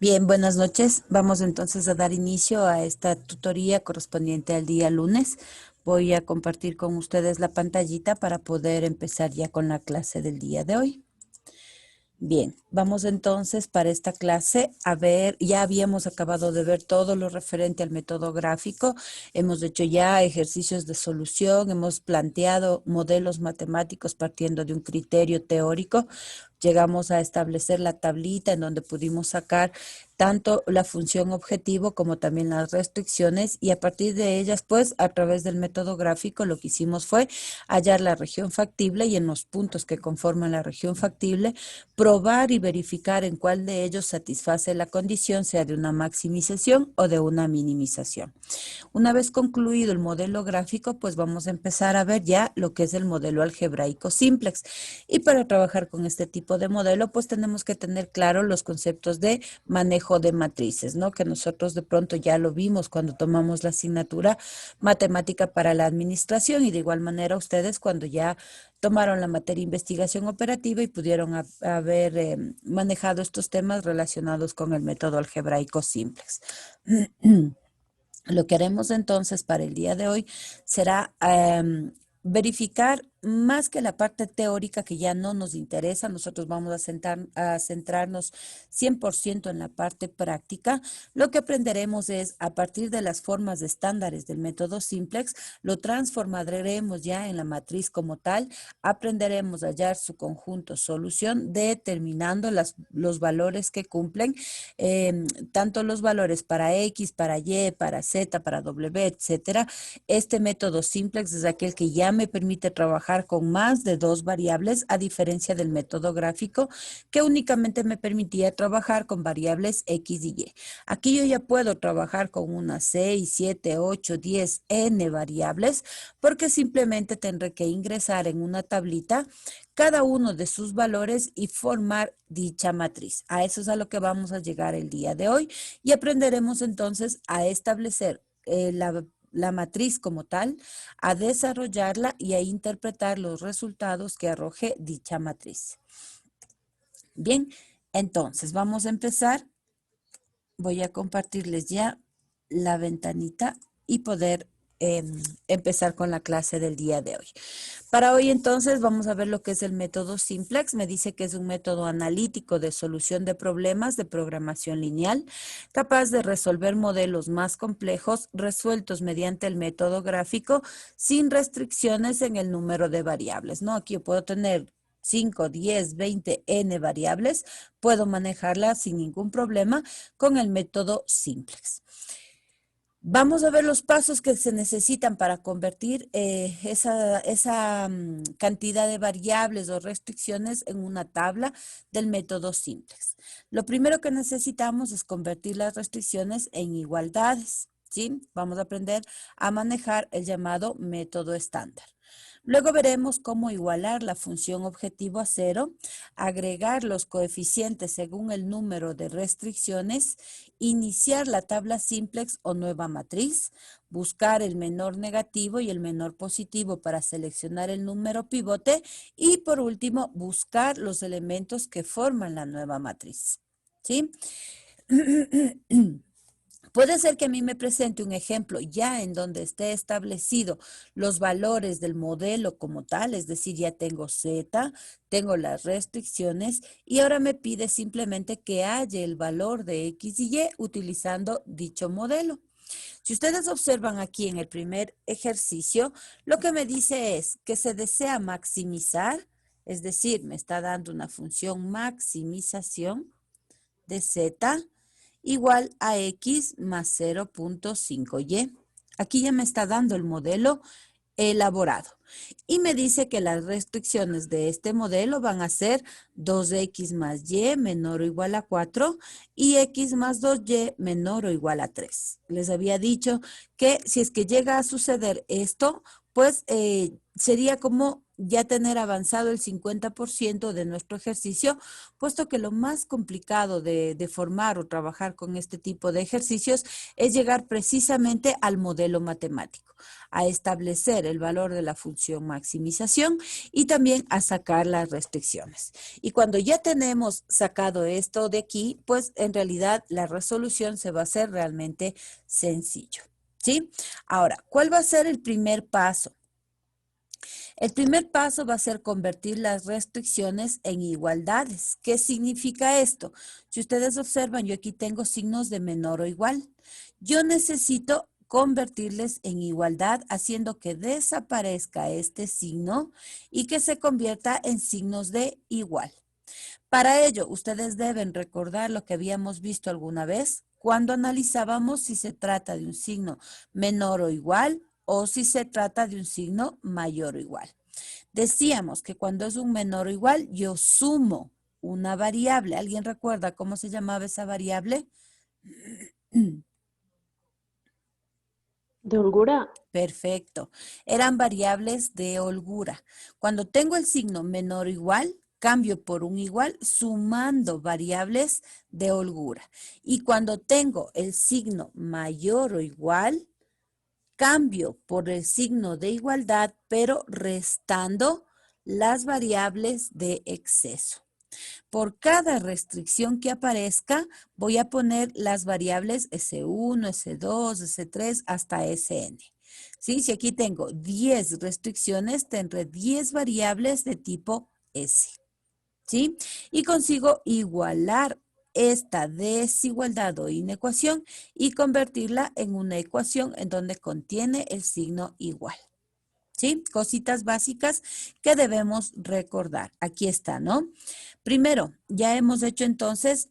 Bien, buenas noches. Vamos entonces a dar inicio a esta tutoría correspondiente al día lunes. Voy a compartir con ustedes la pantallita para poder empezar ya con la clase del día de hoy. Bien, vamos entonces para esta clase a ver, ya habíamos acabado de ver todo lo referente al método gráfico, hemos hecho ya ejercicios de solución, hemos planteado modelos matemáticos partiendo de un criterio teórico, llegamos a establecer la tablita en donde pudimos sacar tanto la función objetivo como también las restricciones y a partir de ellas, pues a través del método gráfico lo que hicimos fue hallar la región factible y en los puntos que conforman la región factible, probar y verificar en cuál de ellos satisface la condición, sea de una maximización o de una minimización. Una vez concluido el modelo gráfico, pues vamos a empezar a ver ya lo que es el modelo algebraico simplex. Y para trabajar con este tipo de modelo, pues tenemos que tener claro los conceptos de manejo de matrices, ¿no? Que nosotros de pronto ya lo vimos cuando tomamos la asignatura matemática para la administración y de igual manera ustedes cuando ya tomaron la materia investigación operativa y pudieron haber manejado estos temas relacionados con el método algebraico simplex. Lo que haremos entonces para el día de hoy será verificar más que la parte teórica que ya no nos interesa, nosotros vamos a centrarnos 100% en la parte práctica. Lo que aprenderemos es a partir de las formas estándares del método simplex, lo transformaremos ya en la matriz como tal, aprenderemos a hallar su conjunto solución determinando los valores que cumplen, tanto los valores para X, para Y, para Z, para W, etcétera. Este método simplex es aquel que ya me permite trabajar con más de dos variables, a diferencia del método gráfico, que únicamente me permitía trabajar con variables X y Y. Aquí yo ya puedo trabajar con unas 6, 7, 8, 10, N variables, porque simplemente tendré que ingresar en una tablita cada uno de sus valores y formar dicha matriz. A eso es a lo que vamos a llegar el día de hoy y aprenderemos entonces a establecer la matriz como tal, a desarrollarla y a interpretar los resultados que arroje dicha matriz. Bien, entonces vamos a empezar. Voy a compartirles ya la ventanita y poder empezar con la clase del día de hoy. Para hoy entonces vamos a ver lo que es el método simplex. Me dice que es un método analítico de solución de problemas de programación lineal, capaz de resolver modelos más complejos resueltos mediante el método gráfico sin restricciones en el número de variables, ¿no? Aquí yo puedo tener 5, 10, 20, n variables, puedo manejarlas sin ningún problema con el método simplex. Vamos a ver los pasos que se necesitan para convertir esa cantidad de variables o restricciones en una tabla del método simplex. Lo primero que necesitamos es convertir las restricciones en igualdades, ¿sí? Vamos a aprender a manejar el llamado método estándar. Luego veremos cómo igualar la función objetivo a 0, agregar los coeficientes según el número de restricciones, iniciar la tabla simplex o nueva matriz, buscar el menor negativo y el menor positivo para seleccionar el número pivote y por último buscar los elementos que forman la nueva matriz. ¿Sí? Puede ser que a mí me presente un ejemplo ya en donde esté establecido los valores del modelo como tal, es decir, ya tengo Z, tengo las restricciones y ahora me pide simplemente que halle el valor de X y Y utilizando dicho modelo. Si ustedes observan aquí en el primer ejercicio, lo que me dice es que se desea maximizar, es decir, me está dando una función maximización de Z igual a X más 0.5Y. Aquí ya me está dando el modelo elaborado. Y me dice que las restricciones de este modelo van a ser 2X más Y menor o igual a 4 y X más 2Y menor o igual a 3. Les había dicho que si es que llega a suceder esto, pues sería como ya tener avanzado el 50% de nuestro ejercicio, puesto que lo más complicado de formar o trabajar con este tipo de ejercicios es llegar precisamente al modelo matemático, a establecer el valor de la función maximización y también a sacar las restricciones. Y cuando ya tenemos sacado esto de aquí, pues en realidad la resolución se va a hacer realmente sencillo. ¿Sí? Ahora, ¿cuál va a ser el primer paso? El primer paso va a ser convertir las restricciones en igualdades. ¿Qué significa esto? Si ustedes observan, yo aquí tengo signos de menor o igual. Yo necesito convertirles en igualdad haciendo que desaparezca este signo y que se convierta en signos de igual. Para ello, ustedes deben recordar lo que habíamos visto alguna vez cuando analizábamos si se trata de un signo menor o igual o si se trata de un signo mayor o igual. Decíamos que cuando es un menor o igual, yo sumo una variable. ¿Alguien recuerda cómo se llamaba esa variable? ¿De holgura? Perfecto. Eran variables de holgura. Cuando tengo el signo menor o igual, cambio por un igual sumando variables de holgura. Y cuando tengo el signo mayor o igual, cambio por el signo de igualdad, pero restando las variables de exceso. Por cada restricción que aparezca, voy a poner las variables S1, S2, S3 hasta Sn. ¿Sí? Si aquí tengo 10 restricciones, tendré 10 variables de tipo S. ¿Sí? Y consigo igualar esta desigualdad o inecuación y convertirla en una ecuación en donde contiene el signo igual. ¿Sí? Cositas básicas que debemos recordar. Aquí está, ¿no? Primero, ya hemos hecho entonces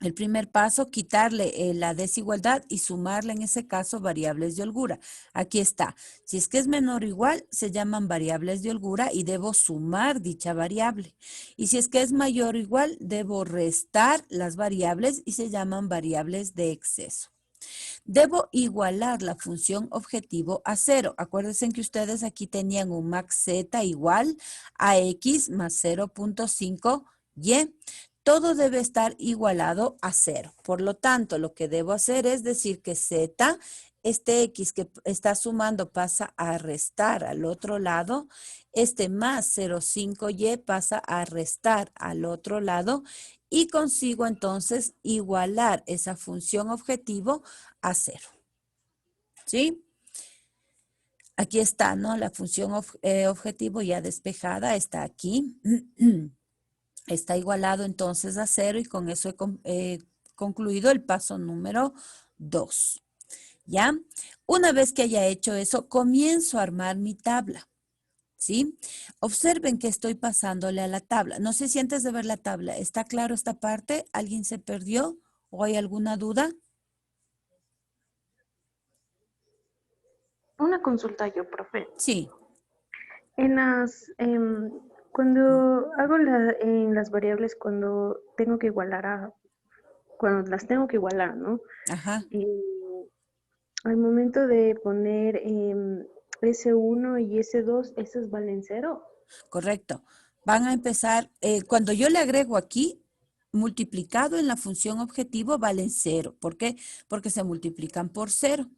el primer paso, quitarle la desigualdad y sumarle en ese caso variables de holgura. Aquí está. Si es que es menor o igual, se llaman variables de holgura y debo sumar dicha variable. Y si es que es mayor o igual, debo restar las variables y se llaman variables de exceso. Debo igualar la función objetivo a 0. Acuérdense que ustedes aquí tenían un max z igual a x más 0.5y. Todo debe estar igualado a 0. Por lo tanto, lo que debo hacer es decir que z, este x que está sumando pasa a restar al otro lado, este más 0.5y pasa a restar al otro lado y consigo entonces igualar esa función objetivo a 0. ¿Sí? Aquí está, ¿no? La función objetivo ya despejada está aquí. Está igualado entonces a 0 y con eso he concluido el paso número 2. ¿Ya? Una vez que haya hecho eso, comienzo a armar mi tabla. ¿Sí? Observen que estoy pasándole a la tabla. No sé si antes de ver la tabla, ¿está claro esta parte? ¿Alguien se perdió o hay alguna duda? Una consulta yo, profe. Sí. En las, cuando hago en las variables, cuando tengo que igualar cuando las tengo que igualar, ¿no? Ajá. Y al momento de poner S1 y S2, ¿esos valen cero? Correcto. Van a empezar, cuando yo le agrego aquí, multiplicado en la función objetivo valen 0. ¿Por qué? Porque se multiplican por 0.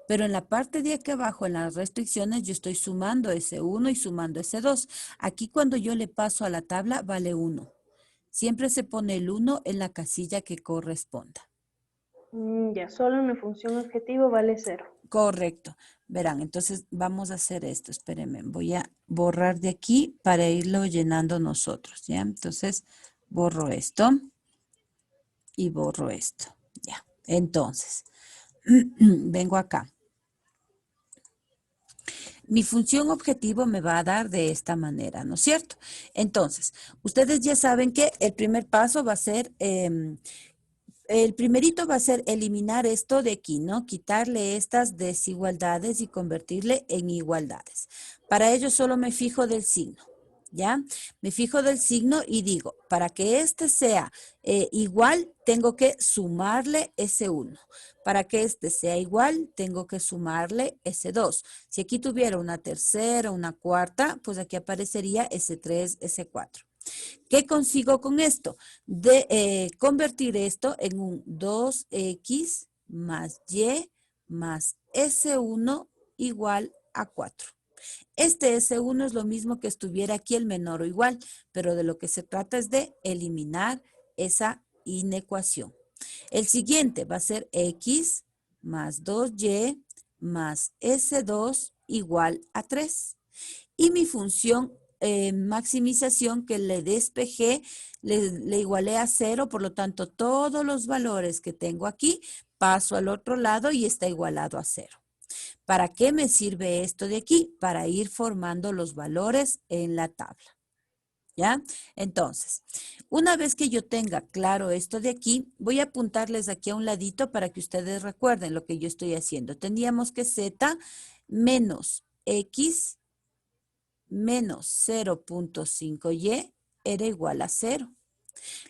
Pero en la parte de aquí abajo, en las restricciones, yo estoy sumando S1 y sumando S2. Aquí cuando yo le paso a la tabla, vale 1. Siempre se pone el 1 en la casilla que corresponda. Ya, solo en la función objetivo vale cero. Correcto. Verán, entonces vamos a hacer esto. Espérenme, voy a borrar de aquí para irlo llenando nosotros, ¿ya? Entonces, borro esto y borro esto, ¿ya? Entonces, vengo acá. Mi función objetivo me va a dar de esta manera, ¿no es cierto? Entonces, ustedes ya saben que el primer paso va a ser el primerito va a ser eliminar esto de aquí, ¿no? Quitarle estas desigualdades y convertirle en igualdades. Para ello solo me fijo del signo. ¿Ya? Me fijo del signo y digo, para que este sea igual, tengo que sumarle ese 1. Para que este sea igual, tengo que sumarle ese 2. Si aquí tuviera una tercera, una cuarta, pues aquí aparecería ese 3, ese 4. ¿Qué consigo con esto? De convertir esto en un 2x más y más S1 igual a 4. Este S1 es lo mismo que estuviera aquí el menor o igual, pero de lo que se trata es de eliminar esa inecuación. El siguiente va a ser x más 2y más S2 igual a 3. Y mi función maximización que le despejé, le igualé a 0, por lo tanto todos los valores que tengo aquí paso al otro lado y está igualado a 0. ¿Para qué me sirve esto de aquí? Para ir formando los valores en la tabla. ¿Ya? Entonces, una vez que yo tenga claro esto de aquí, voy a apuntarles aquí a un ladito para que ustedes recuerden lo que yo estoy haciendo. Teníamos que z menos x menos 0.5y era igual a 0.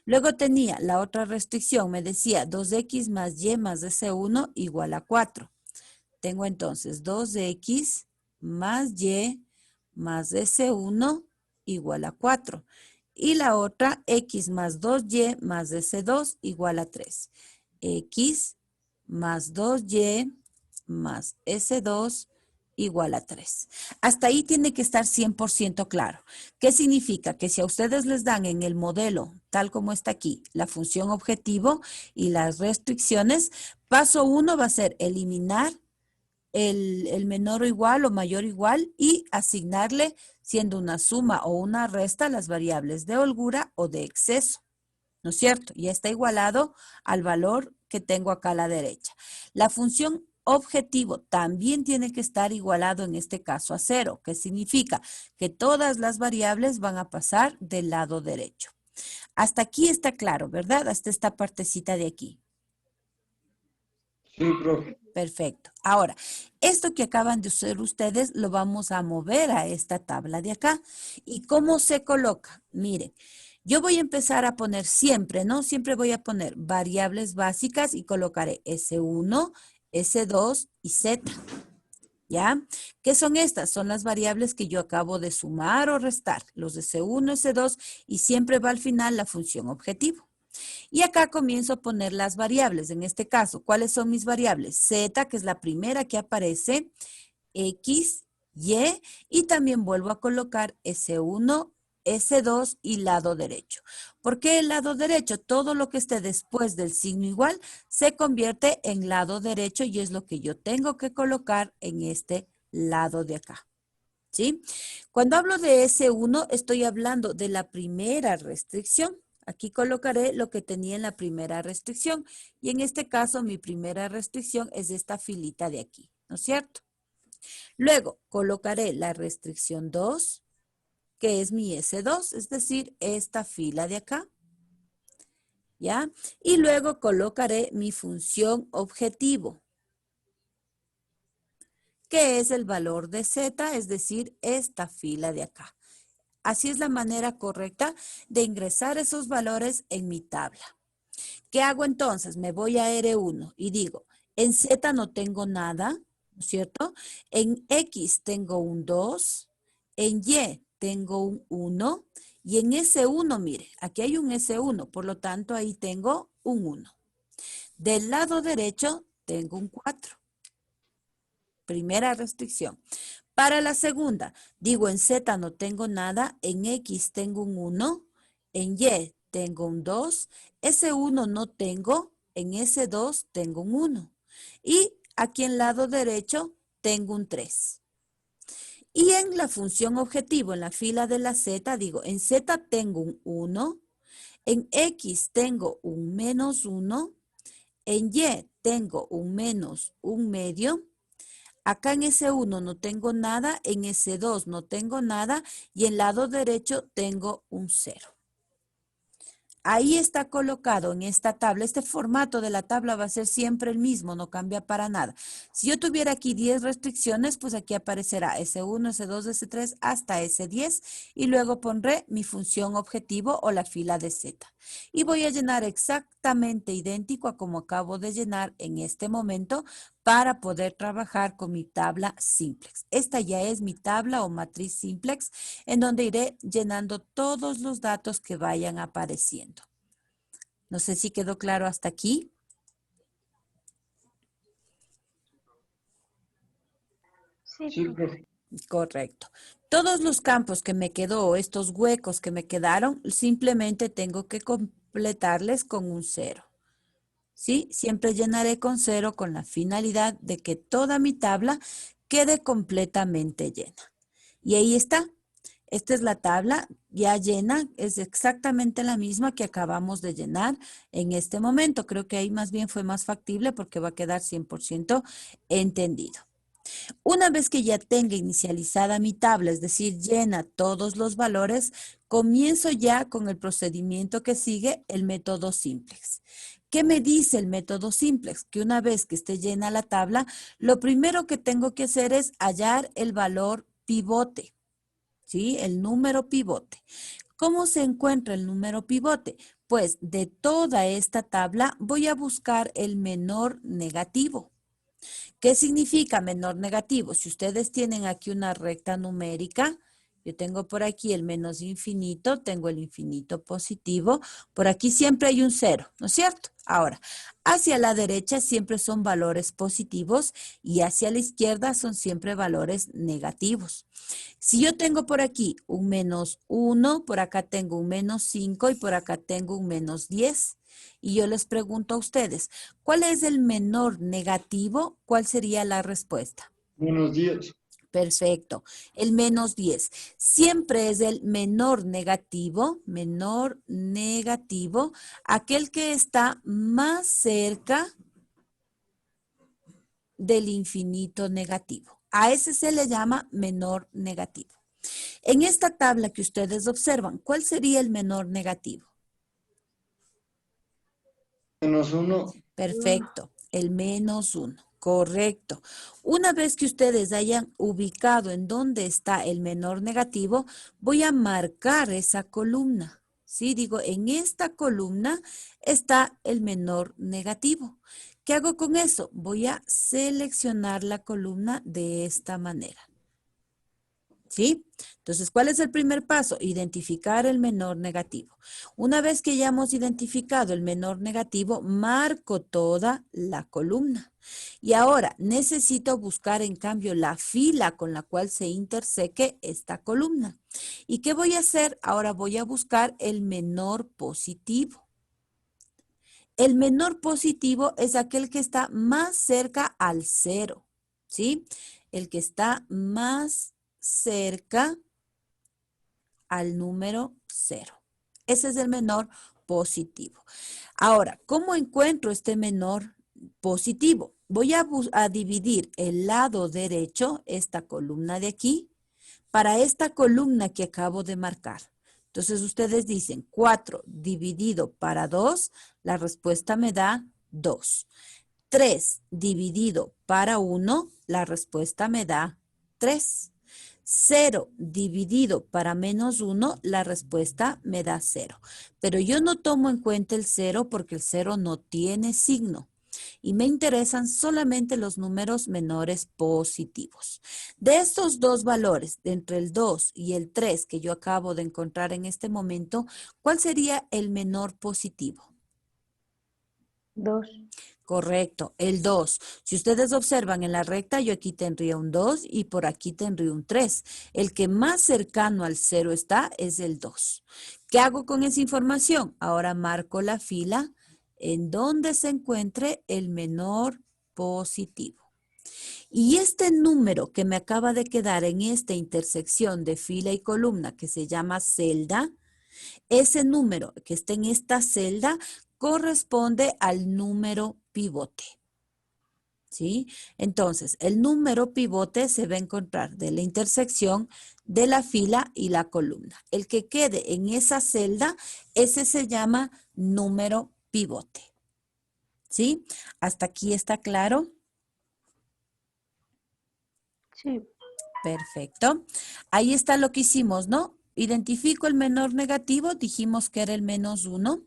Luego tenía la otra restricción, me decía 2x más y más S1 igual a 4. Tengo entonces 2x más y más S1 igual a 4. Y la otra, x más 2y más S2 igual a 3. X más 2y más S2 igual a 3. Hasta ahí tiene que estar 100% claro. ¿Qué significa? Que si a ustedes les dan en el modelo, tal como está aquí, la función objetivo y las restricciones, paso 1 va a ser eliminar el menor o igual o mayor o igual y asignarle, siendo una suma o una resta, las variables de holgura o de exceso. ¿No es cierto? Ya está igualado al valor que tengo acá a la derecha. La función objetivo también tiene que estar igualado en este caso a 0, que significa que todas las variables van a pasar del lado derecho. Hasta aquí está claro, ¿verdad? Hasta esta partecita de aquí. Sí, profe. Perfecto. Ahora, esto que acaban de hacer ustedes lo vamos a mover a esta tabla de acá. ¿Y cómo se coloca? Miren, yo voy a empezar a poner siempre, ¿no? Siempre voy a poner variables básicas y colocaré S1, S2 y Z. ¿Ya? ¿Qué son estas? Son las variables que yo acabo de sumar o restar, los de S1, S2 y siempre va al final la función objetivo. Y acá comienzo a poner las variables. En este caso, ¿cuáles son mis variables? Z, que es la primera que aparece, X, y también vuelvo a colocar S1, S2 y lado derecho. ¿Por qué el lado derecho? Todo lo que esté después del signo igual se convierte en lado derecho y es lo que yo tengo que colocar en este lado de acá. ¿Sí? Cuando hablo de S1, estoy hablando de la primera restricción. Aquí colocaré lo que tenía en la primera restricción. Y en este caso, mi primera restricción es esta filita de aquí, ¿no es cierto? Luego, colocaré la restricción 2, que es mi S2, es decir, esta fila de acá. ¿Ya? Y luego colocaré mi función objetivo, que es el valor de Z, es decir, esta fila de acá. Así es la manera correcta de ingresar esos valores en mi tabla. ¿Qué hago entonces? Me voy a R1 y digo, en Z no tengo nada, ¿no es cierto? En X tengo un 2, en Y tengo un 1 y en S1, mire, aquí hay un S1, por lo tanto ahí tengo un 1. Del lado derecho tengo un 4. Primera restricción. Para la segunda, digo en Z no tengo nada, en X tengo un 1, en Y tengo un 2, ese 1 no tengo, en ese 2 tengo un 1. Y aquí en lado derecho tengo un 3. Y en la función objetivo, en la fila de la Z, digo, en Z tengo un 1, en X tengo un menos 1, en Y tengo un menos un medio. Acá en S1 no tengo nada, en S2 no tengo nada y en lado derecho tengo un 0. ahí está colocado en esta tabla. Este formato de la tabla va a ser siempre el mismo, no cambia para nada. Si yo tuviera aquí 10 restricciones, pues aquí aparecerá S1, S2, S3 hasta S10 y luego pondré mi función objetivo o la fila de Z. Y voy a llenar exactamente idéntico a como acabo de llenar en este momento para poder trabajar con mi tabla simplex. Esta ya es mi tabla o matriz simplex en donde iré llenando todos los datos que vayan apareciendo. No sé si quedó claro hasta aquí. Sí, Sí, profe. profe. Correcto. Todos los campos que me quedó, estos huecos que me quedaron, simplemente tengo que completarles con un 0. ¿Sí? Siempre llenaré con 0 con la finalidad de que toda mi tabla quede completamente llena. Y ahí está. Esta es la tabla ya llena, es exactamente la misma que acabamos de llenar en este momento. Creo que ahí más bien fue más factible porque va a quedar 100% entendido. Una vez que ya tenga inicializada mi tabla, es decir, llena todos los valores, comienzo ya con el procedimiento que sigue, el método simplex. ¿Qué me dice el método simplex? Que una vez que esté llena la tabla, lo primero que tengo que hacer es hallar el valor pivote, ¿sí? El número pivote. ¿Cómo se encuentra el número pivote? Pues de toda esta tabla voy a buscar el menor negativo. ¿Qué significa menor negativo? Si ustedes tienen aquí una recta numérica, yo tengo por aquí el menos infinito, tengo el infinito positivo, por aquí siempre hay un 0, ¿no es cierto? Ahora, hacia la derecha siempre son valores positivos y hacia la izquierda son siempre valores negativos. Si yo tengo por aquí un menos 1, por acá tengo un menos 5 y por acá tengo un menos 10. Y yo les pregunto a ustedes, ¿cuál es el menor negativo? ¿Cuál sería la respuesta? Buenos días. Perfecto. El menos 10. Siempre es el menor negativo, aquel que está más cerca del infinito negativo. A ese se le llama menor negativo. En esta tabla que ustedes observan, ¿cuál sería el menor negativo? -1. Perfecto, el menos 1, correcto. Una vez que ustedes hayan ubicado en dónde está el menor negativo, voy a marcar esa columna. Sí, digo, en esta columna está el menor negativo. ¿Qué hago con eso? Voy a seleccionar la columna de esta manera. ¿Sí? Entonces, ¿cuál es el primer paso? Identificar el menor negativo. Una vez que ya hemos identificado el menor negativo, marco toda la columna. Y ahora necesito buscar en cambio la fila con la cual se interseque esta columna. ¿Y qué voy a hacer? Ahora voy a buscar el menor positivo. El menor positivo es aquel que está más cerca al 0, ¿sí? El que está más cerca al número 0. Ese es el menor positivo. Ahora, ¿cómo encuentro este menor positivo? Voy a dividir el lado derecho, esta columna de aquí, para esta columna que acabo de marcar. Entonces ustedes dicen 4 dividido para 2, la respuesta me da 2. 3 dividido para 1, la respuesta me da 3. 0 dividido para menos 1, la respuesta me da 0. Pero yo no tomo en cuenta el 0 porque el 0 no tiene signo. Y me interesan solamente los números menores positivos. De estos dos valores, de entre el 2 y el 3 que yo acabo de encontrar en este momento, ¿cuál sería el menor positivo? 2. Correcto, el 2. Si ustedes observan en la recta, yo aquí tendría un 2 y por aquí tendría un 3. El que más cercano al 0 está es el 2. ¿Qué hago con esa información? Ahora marco la fila en donde se encuentre el menor positivo. Y este número que me acaba de quedar en esta intersección de fila y columna que se llama celda, ese número que está en esta celda corresponde al número pivote. ¿Sí? Entonces, el número pivote se va a encontrar de la intersección de la fila y la columna. El que quede en esa celda, ese se llama número pivote. ¿Sí? ¿Hasta aquí está claro? Sí, Perfecto. Ahí está lo que hicimos, ¿no? Identifico el menor negativo, dijimos que era el -1.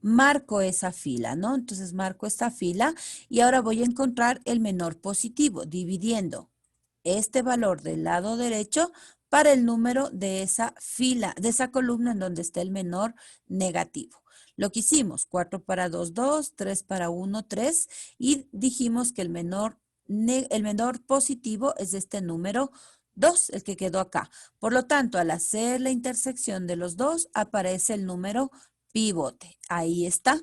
Marco esa fila, ¿no? Entonces marco esta fila y ahora voy a encontrar el menor positivo, dividiendo este valor del lado derecho para el número de esa fila, de esa columna en donde está el menor negativo. Lo que hicimos, 4 para 2, 2, 3 para 1, 3, y dijimos que el menor positivo es este número 2, el que quedó acá. Por lo tanto, al hacer la intersección de los dos, aparece el número pivote. Ahí está.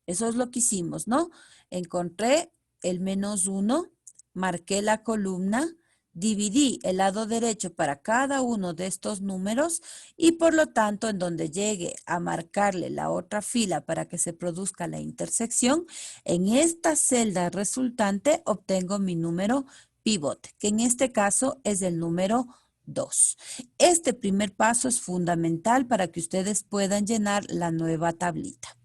Eso es lo que hicimos, ¿no? Encontré el -1, marqué la columna, dividí el lado derecho para cada uno de estos números y por lo tanto en donde llegue a marcarle la otra fila para que se produzca la intersección, en esta celda resultante obtengo mi número pivote, que en este caso es el número 2. Este primer paso es fundamental para que ustedes puedan llenar la nueva tablita.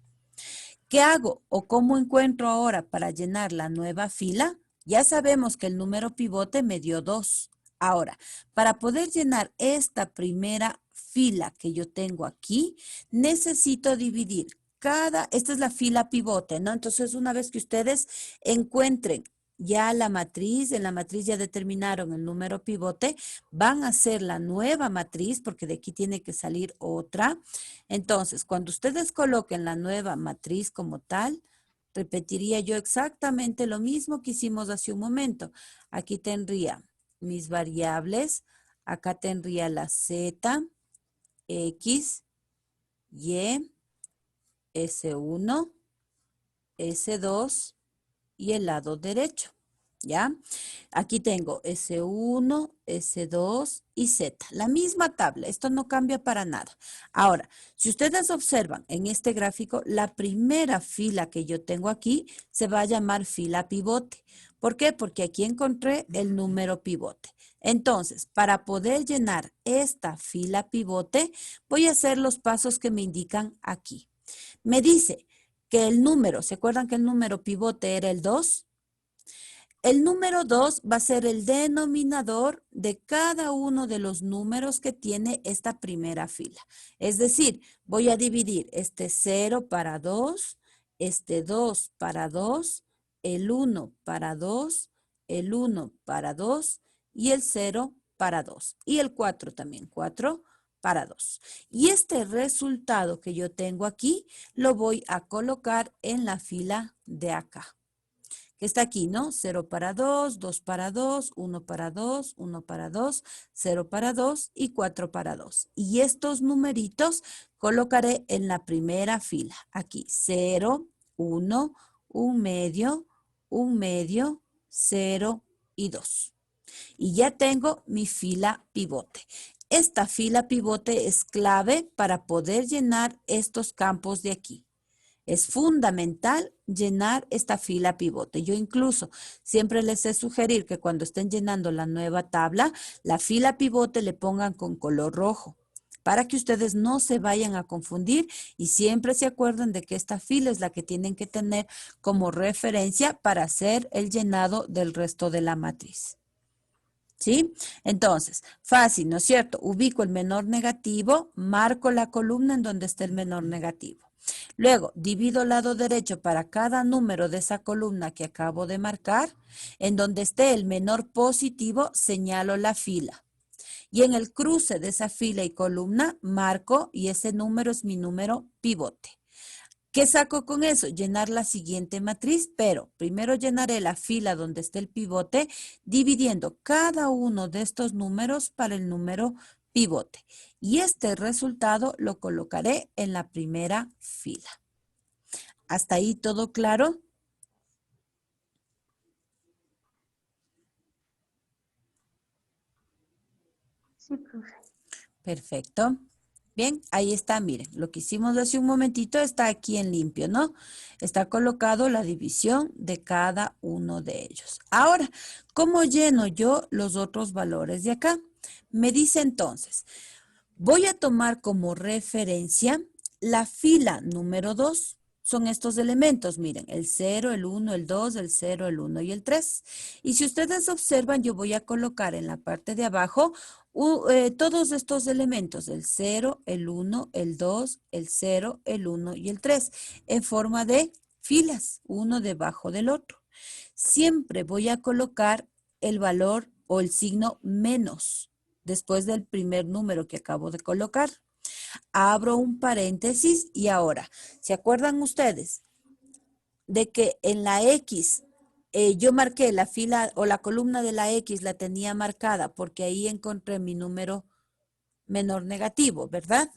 ¿Qué hago o cómo encuentro ahora para llenar la nueva fila? Ya sabemos que el número pivote me dio 2. Ahora, para poder llenar esta primera fila que yo tengo aquí, necesito dividir esta es la fila pivote, ¿no? Entonces, una vez que ustedes encuentren ya la matriz, en la matriz ya determinaron el número pivote, van a hacer la nueva matriz, porque de aquí tiene que salir otra. Entonces, cuando ustedes coloquen la nueva matriz como tal, repetiría yo exactamente lo mismo que hicimos hace un momento. Aquí tendría mis variables, acá tendría la Z, X, Y, S1, S2 y el lado derecho. ¿Ya? Aquí tengo S1, S2 y Z. La misma tabla, esto no cambia para nada. Ahora, si ustedes observan en este gráfico, la primera fila que yo tengo aquí se va a llamar fila pivote. ¿Por qué? Porque aquí encontré el número pivote. Entonces, para poder llenar esta fila pivote, voy a hacer los pasos que me indican aquí. Me dice que el número, ¿se acuerdan que el número pivote era el 2? El número 2 va a ser el denominador de cada uno de los números que tiene esta primera fila. Es decir, voy a dividir este 0 para 2, este 2 para 2, el 1 para 2, el 1 para 2 y el 0 para 2. Y el 4 también, 4 para 2. Y este resultado que yo tengo aquí lo voy a colocar en la fila de acá, que está aquí, ¿no? 0 para 2, 2 para 2, 1 para 2, 1 para 2, 0 para 2 y 4 para 2. Y estos numeritos colocaré en la primera fila. Aquí, 0, 1, un medio, 0 y 2. Y ya tengo mi fila pivote. Esta fila pivote es clave para poder llenar estos campos de aquí. Es fundamental llenar esta fila pivote. Yo incluso siempre les he sugerir que cuando estén llenando la nueva tabla, la fila pivote le pongan con color rojo para que ustedes no se vayan a confundir y siempre se acuerden de que esta fila es la que tienen que tener como referencia para hacer el llenado del resto de la matriz. ¿Sí? Entonces, fácil, ¿no es cierto? Ubico el menor negativo, marco la columna en donde está el menor negativo. Luego, divido el lado derecho para cada número de esa columna que acabo de marcar. En donde esté el menor positivo, señalo la fila. Y en el cruce de esa fila y columna, marco y ese número es mi número pivote. ¿Qué saco con eso? Llenar la siguiente matriz, pero primero llenaré la fila donde esté el pivote, dividiendo cada uno de estos números para el número pivote. Y este resultado lo colocaré en la primera fila. ¿Hasta ahí todo claro? sí, profe. Perfecto. Bien, ahí está, miren, lo que hicimos hace un momentito está aquí en limpio, ¿no? Está colocado la división de cada uno de ellos. Ahora, ¿cómo lleno yo los otros valores de acá? Me dice entonces, voy a tomar como referencia la fila número 2. Son estos elementos, miren, el 0, el 1, el 2, el 0, el 1 y el 3. Y si ustedes observan, yo voy a colocar en la parte de abajo todos estos elementos, el 0, el 1, el 2, el 0, el 1 y el 3, en forma de filas, uno debajo del otro. Siempre voy a colocar el valor o el signo menos después del primer número que acabo de colocar. Abro un paréntesis y ahora, ¿se acuerdan ustedes de que en la X yo marqué la fila o la columna de la X la tenía marcada porque ahí encontré mi número menor negativo, ¿verdad?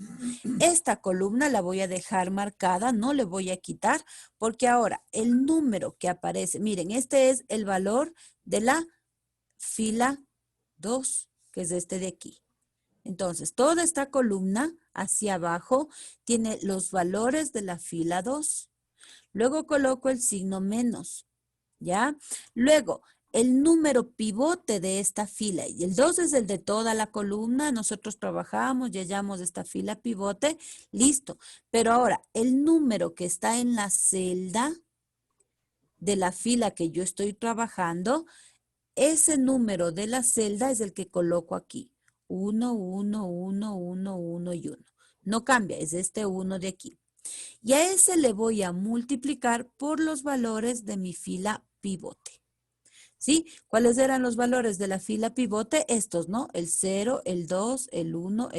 Esta columna la voy a dejar marcada, no le voy a quitar porque ahora el número que aparece, miren, este es el valor de la fila 2, que es este de aquí. Entonces, toda esta columna hacia abajo tiene los valores de la fila 2. Luego coloco el signo menos, ¿ya? Luego, el número pivote de esta fila, y el 2 es el de toda la columna, nosotros trabajamos y hallamos esta fila pivote, listo. Pero ahora, el número que está en la celda de la fila que yo estoy trabajando, ese número de la celda es el que coloco aquí. 1, 1, 1, 1, 1 y 1. No cambia, es este 1 de aquí. Y a ese le voy a multiplicar por los valores de mi fila pivote. ¿Sí? ¿Cuáles eran los valores de la fila pivote? Estos, ¿no? El 0, el 2, el 1,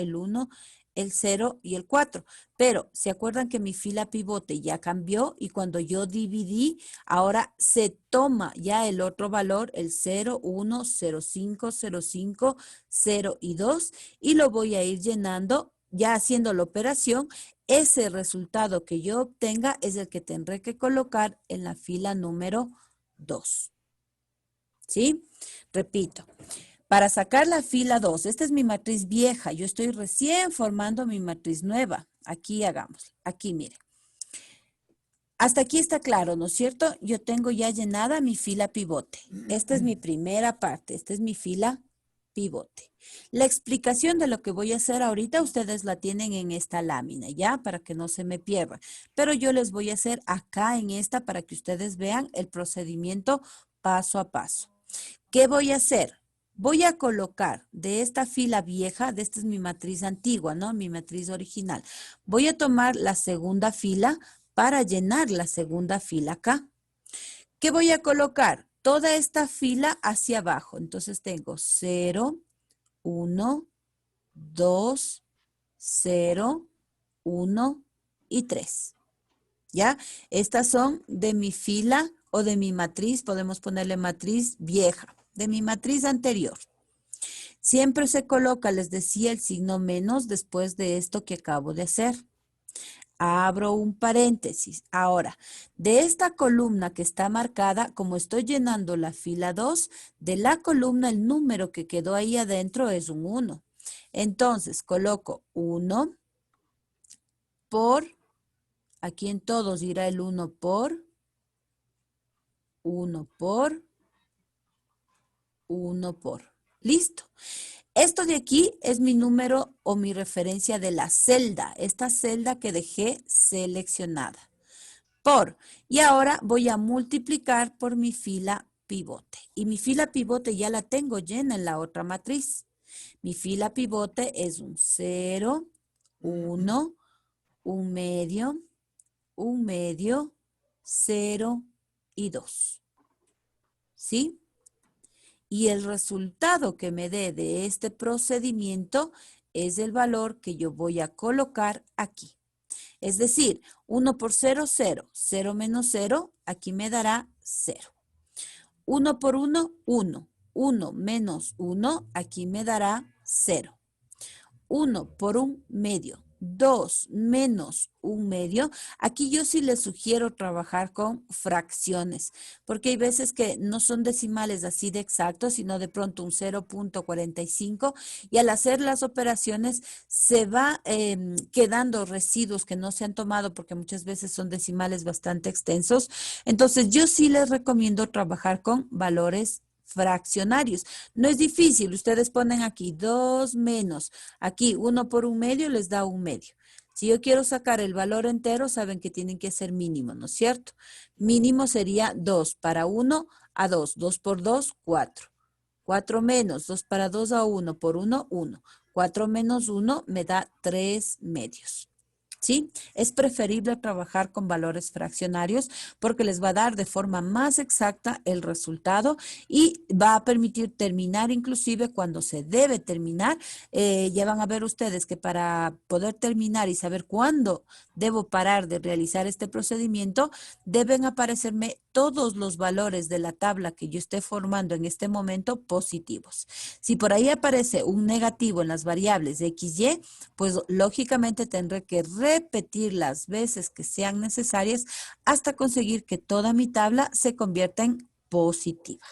el 0 y el 4. Pero, ¿se acuerdan que mi fila pivote ya cambió? Y cuando yo dividí, ahora se toma ya el otro valor, el 0, 1, 0, 5, 0, 5, 0 y 2, y lo voy a ir llenando, ya haciendo la operación. Ese resultado que yo obtenga es el que tendré que colocar en la fila número 2. ¿Sí? Repito, para sacar la fila 2, esta es mi matriz vieja, yo estoy recién formando mi matriz nueva. Aquí hagamos, aquí miren. Hasta aquí está claro, ¿no es cierto? Yo tengo ya llenada mi fila pivote. Esta es mi primera parte, esta es mi fila pivote. La explicación de lo que voy a hacer ahorita, ustedes la tienen en esta lámina, ¿ya? Para que no se me pierda. Pero yo les voy a hacer acá en esta para que ustedes vean el procedimiento paso a paso. ¿Qué voy a hacer? Voy a colocar de esta fila vieja, de esta es mi matriz antigua, ¿no? Mi matriz original. Voy a tomar la segunda fila para llenar la segunda fila acá. ¿Qué voy a colocar? Toda esta fila hacia abajo. Entonces tengo 0, 1, 2, 0, 1 y 3. ¿Ya? Estas son de mi fila o de mi matriz, podemos ponerle matriz vieja, de mi matriz anterior. Siempre se coloca, les decía, el signo menos después de esto que acabo de hacer. Abro un paréntesis. Ahora, de esta columna que está marcada, como estoy llenando la fila 2, de la columna el número que quedó ahí adentro es un 1. Entonces, coloco 1 por, aquí en todos irá el 1 por, 1 por, 1 por. Listo. Esto de aquí es mi número o mi referencia de la celda, esta celda que dejé seleccionada. Por, y ahora voy a multiplicar por mi fila pivote. Y mi fila pivote ya la tengo llena en la otra matriz. Mi fila pivote es un 0, 1, un medio, 0 y 2. ¿Sí? Y el resultado que me dé de este procedimiento es el valor que yo voy a colocar aquí. Es decir, 1 por 0, 0. 0 menos 0, aquí me dará 0. 1 por 1, 1. 1 menos 1, aquí me dará 0. 1 por un medio. 2 menos 1/2. Aquí yo sí les sugiero trabajar con fracciones, porque hay veces que no son decimales así de exactos, sino de pronto un 0.45 y al hacer las operaciones se va quedando residuos que no se han tomado porque muchas veces son decimales bastante extensos. Entonces yo sí les recomiendo trabajar con valores fraccionarios. No es difícil, ustedes ponen aquí 2 menos, aquí 1 por 1/2 les da 1/2. Si yo quiero sacar el valor entero, saben que tienen que ser mínimo, ¿no es cierto? Mínimo sería 2 para 1 a 2, 2 por 2, 4. 4 menos 2 para 2 a 1 por 1, 1. 4 menos 1 me da 3/2. ¿Sí? Es preferible trabajar con valores fraccionarios porque les va a dar de forma más exacta el resultado y va a permitir terminar inclusive cuando se debe terminar. Ya van a ver ustedes que para poder terminar y saber cuándo debo parar de realizar este procedimiento, deben aparecerme todos los valores de la tabla que yo esté formando en este momento positivos. Si por ahí aparece un negativo en las variables de X, Y, pues lógicamente tendré que repetir las veces que sean necesarias hasta conseguir que toda mi tabla se convierta en positiva.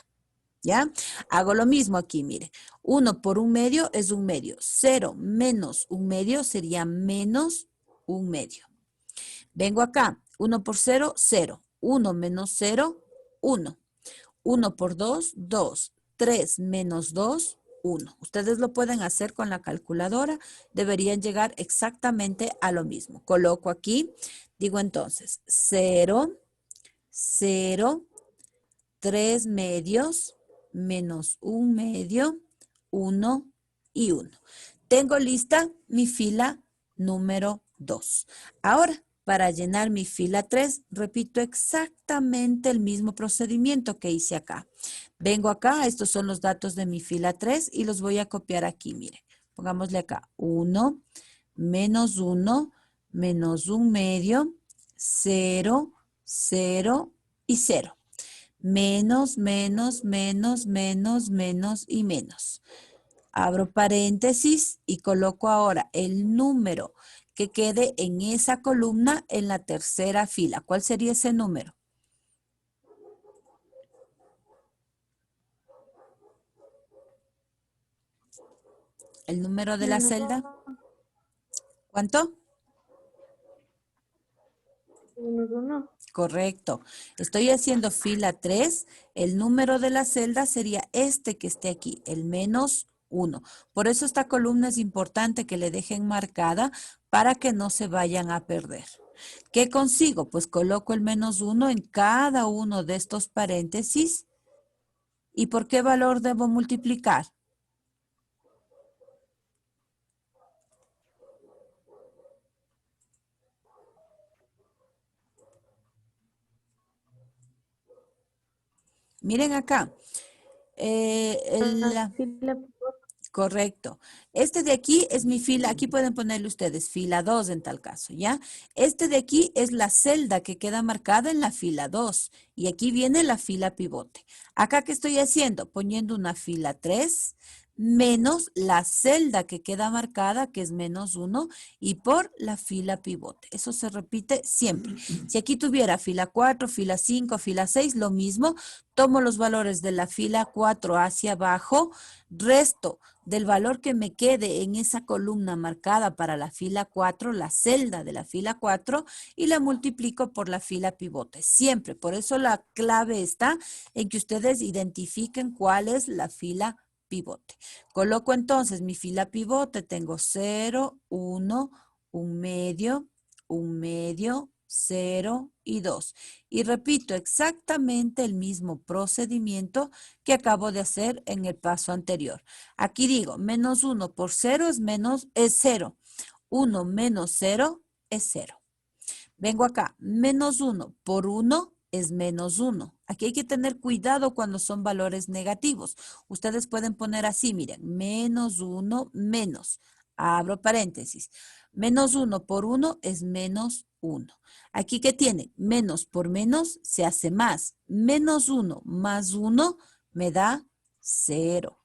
¿Ya? Hago lo mismo aquí, mire. 1 por 1/2 es 1/2. 0 menos 1/2 sería menos 1/2. Vengo acá. 1 por 0, 0. 1 menos 0, 1. 1 por 2, 2. 3 menos 2, 1. Ustedes lo pueden hacer con la calculadora. Deberían llegar exactamente a lo mismo. Coloco aquí, digo entonces 0, 0, 3 medios menos 1/2, 1 y 1. Tengo lista mi fila número 2. Ahora, para llenar mi fila 3, repito exactamente el mismo procedimiento que hice acá. Vengo acá, estos son los datos de mi fila 3 y los voy a copiar aquí, miren. Pongámosle acá 1, menos 1, menos 1/2, 0, 0 y 0. Menos, menos, menos, menos, menos y menos. Abro paréntesis y coloco ahora el número que quede en esa columna en la tercera fila. ¿Cuál sería ese número? ¿El número de la Menos celda? ¿Cuánto? 1. Correcto. Estoy haciendo fila 3. El número de la celda sería este que esté aquí, el menos 1. Por eso esta columna es importante que le dejen marcada para que no se vayan a perder. ¿Qué consigo? Pues coloco el menos 1 en cada uno de estos paréntesis. ¿Y por qué valor debo multiplicar? Miren acá. La fila Correcto. Este de aquí es mi fila, aquí pueden ponerle ustedes fila 2 en tal caso, ¿ya? Este de aquí es la celda que queda marcada en la fila 2 y aquí viene la fila pivote. Acá, ¿qué estoy haciendo? Poniendo una fila 3 menos la celda que queda marcada, que es menos 1, y por la fila pivote. Eso se repite siempre. Si aquí tuviera fila 4, fila 5, fila 6, lo mismo. Tomo los valores de la fila 4 hacia abajo, resto del valor que me quede en esa columna marcada para la fila 4, la celda de la fila 4, y la multiplico por la fila pivote. Siempre. Por eso la clave está en que ustedes identifiquen cuál es la fila pivote. Coloco entonces mi fila pivote. Tengo 0, 1, 1/2, 1/2, 0 y 2. Y repito exactamente el mismo procedimiento que acabo de hacer en el paso anterior. Aquí digo, menos 1 por 0 es 0. 1 menos 0 es 0. Vengo acá, menos 1 por 1 es menos 1. Aquí hay que tener cuidado cuando son valores negativos. Ustedes pueden poner así, miren, menos 1 menos. Abro paréntesis. Menos 1 por 1 es menos 1. Aquí, ¿qué tiene? Menos por menos se hace más. Menos 1 más 1 me da 0.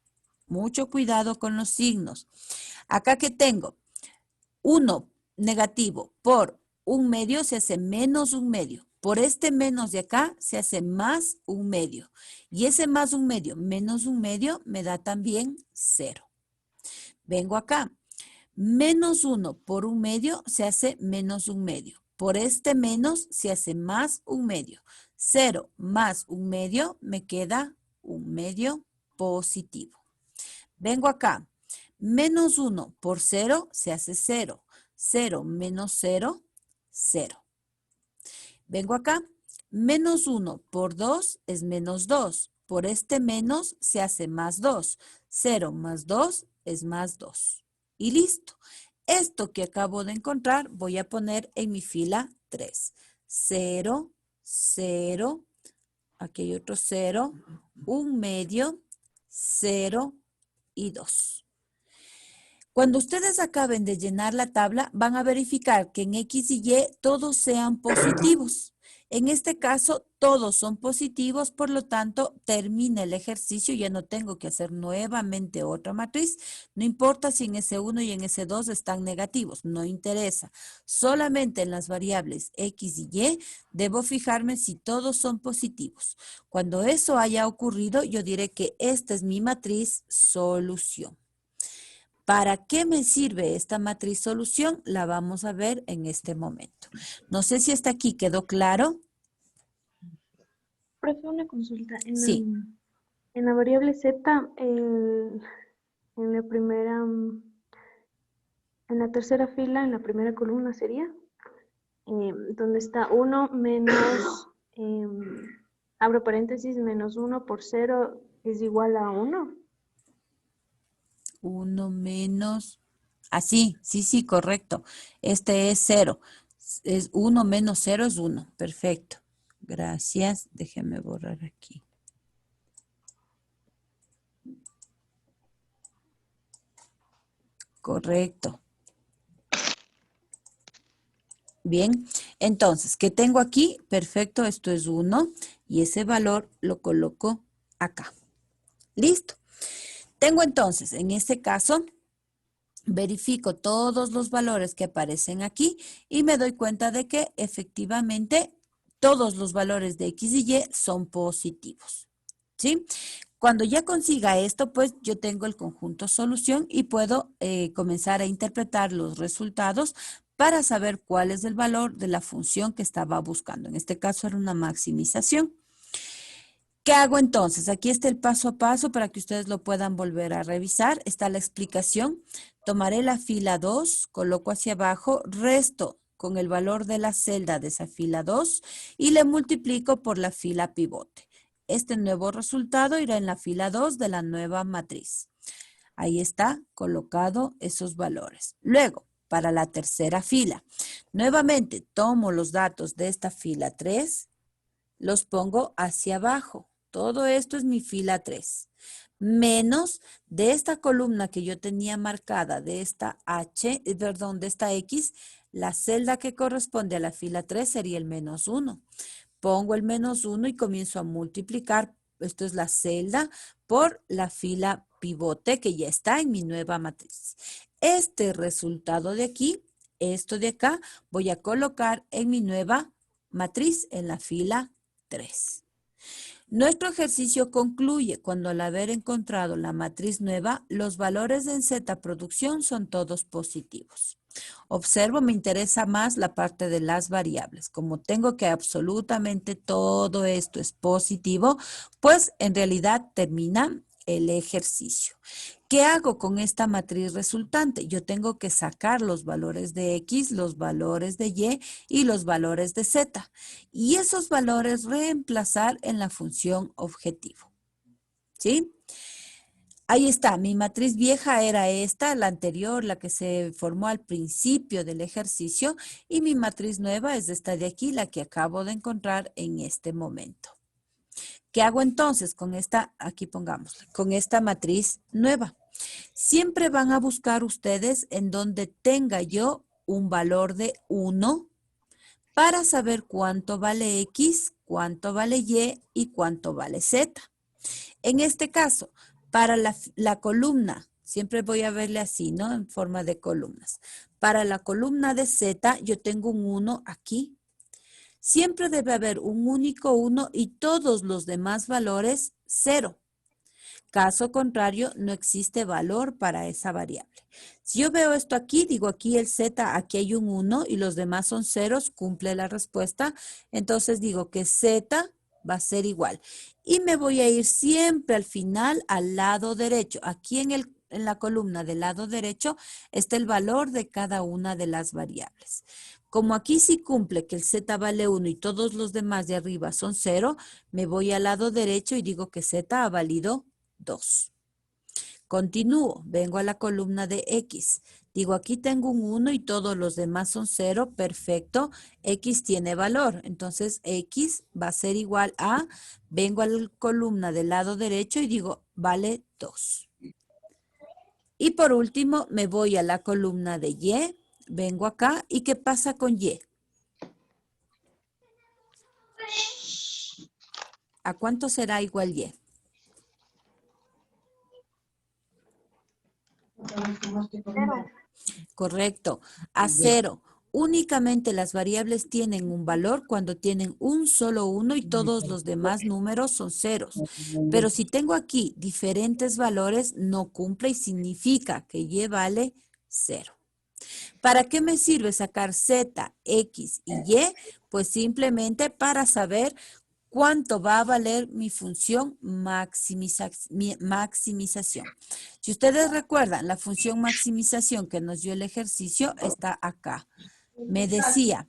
Mucho cuidado con los signos. Acá, ¿qué tengo? 1 negativo por 1/2 se hace menos 1/2. Por este menos de acá se hace más 1/2. Y ese más 1/2 menos 1/2 me da también 0. Vengo acá. Menos 1 por 1/2 se hace menos 1/2. Por este menos se hace más 1/2. 0 más 1/2 me queda 1/2 positivo. Vengo acá. Menos 1 por 0 se hace 0. 0 menos 0, 0. Vengo acá. Menos 1 por 2 es menos 2. Por este menos se hace más 2. 0 más 2 es más 2. Y listo. Esto que acabo de encontrar voy a poner en mi fila 3. 0, 0, aquí hay otro 0, 1/2, 0 y 2. Cuando ustedes acaben de llenar la tabla, van a verificar que en X y Y todos sean positivos. En este caso, todos son positivos, por lo tanto, termina el ejercicio. Ya no tengo que hacer nuevamente otra matriz. No importa si en S1 y en S2 están negativos, no interesa. Solamente en las variables X y Y debo fijarme si todos son positivos. Cuando eso haya ocurrido, yo diré que esta es mi matriz solución. ¿Para qué me sirve esta matriz solución? La vamos a ver en este momento. No sé si hasta aquí quedó claro. Profe, una consulta. Sí. En la variable z, en la primera, en la tercera fila, en la primera columna sería, donde está 1 menos, abro paréntesis, menos 1 por 0 es igual a 1. 1 menos, así, sí, correcto. Este es 0. Es 1 menos 0 es 1. Perfecto. Gracias. Déjeme borrar aquí. Correcto. Bien, entonces, ¿qué tengo aquí? Perfecto, esto es 1 y ese valor lo coloco acá. Listo. Tengo entonces, en este caso, verifico todos los valores que aparecen aquí y me doy cuenta de que efectivamente todos los valores de X y Y son positivos. ¿Sí? Cuando ya consiga esto, pues yo tengo el conjunto solución y puedo comenzar a interpretar los resultados para saber cuál es el valor de la función que estaba buscando. En este caso era una maximización. ¿Qué hago entonces? Aquí está el paso a paso para que ustedes lo puedan volver a revisar. Está la explicación. Tomaré la fila 2, coloco hacia abajo, resto con el valor de la celda de esa fila 2 y le multiplico por la fila pivote. Este nuevo resultado irá en la fila 2 de la nueva matriz. Ahí está colocado esos valores. Luego, para la tercera fila, nuevamente tomo los datos de esta fila 3, los pongo hacia abajo. Todo esto es mi fila 3. Menos de esta columna que yo tenía marcada, de esta de esta X, la celda que corresponde a la fila 3 sería el menos 1. Pongo el menos 1 y comienzo a multiplicar. Esto es la celda por la fila pivote que ya está en mi nueva matriz. Este resultado de aquí, esto de acá, voy a colocar en mi nueva matriz en la fila 3. Nuestro ejercicio concluye cuando al haber encontrado la matriz nueva, los valores en Z producción son todos positivos. Observo, me interesa más la parte de las variables. Como tengo que absolutamente todo esto es positivo, pues en realidad termina el ejercicio. ¿Qué hago con esta matriz resultante? Yo tengo que sacar los valores de X, los valores de Y los valores de Z. Y esos valores reemplazar en la función objetivo. ¿Sí? Ahí está, mi matriz vieja era esta, la anterior, la que se formó al principio del ejercicio, y mi matriz nueva es esta de aquí, la que acabo de encontrar en este momento. ¿Qué hago entonces con esta, aquí pongámosla, con esta matriz nueva? Siempre van a buscar ustedes en donde tenga yo un valor de 1 para saber cuánto vale X, cuánto vale Y cuánto vale Z. En este caso, para la columna Siempre voy a verle así, ¿no? En forma de columnas. Para la columna de Z, yo tengo un 1 aquí. Siempre debe haber un único 1 y todos los demás valores 0. Caso contrario, no existe valor para esa variable. Si yo veo esto aquí, digo aquí el Z, aquí hay un 1 y los demás son ceros, cumple la respuesta. Entonces digo que Z va a ser igual. Y me voy a ir siempre al final al lado derecho. Aquí en la columna del lado derecho está el valor de cada una de las variables. Como aquí sí cumple que el Z vale 1 y todos los demás de arriba son 0, me voy al lado derecho y digo que Z ha valido 2. Continúo, vengo a la columna de X. Digo, aquí tengo un 1 y todos los demás son 0, perfecto. X tiene valor, entonces X va a ser igual a, vengo a la columna del lado derecho y digo, vale 2. Y por último, me voy a la columna de Y, vengo acá, ¿y qué pasa con Y? ¿A cuánto será igual Y? Cero. Correcto, a 0. Únicamente las variables tienen un valor cuando tienen un solo 1 y todos los demás números son ceros. Pero si tengo aquí diferentes valores, no cumple y significa que Y vale 0. ¿Para qué me sirve sacar Z, X y Y? Pues simplemente para saber cuánto va a valer mi función maximización. Si ustedes recuerdan, la función maximización que nos dio el ejercicio está acá. Me decía,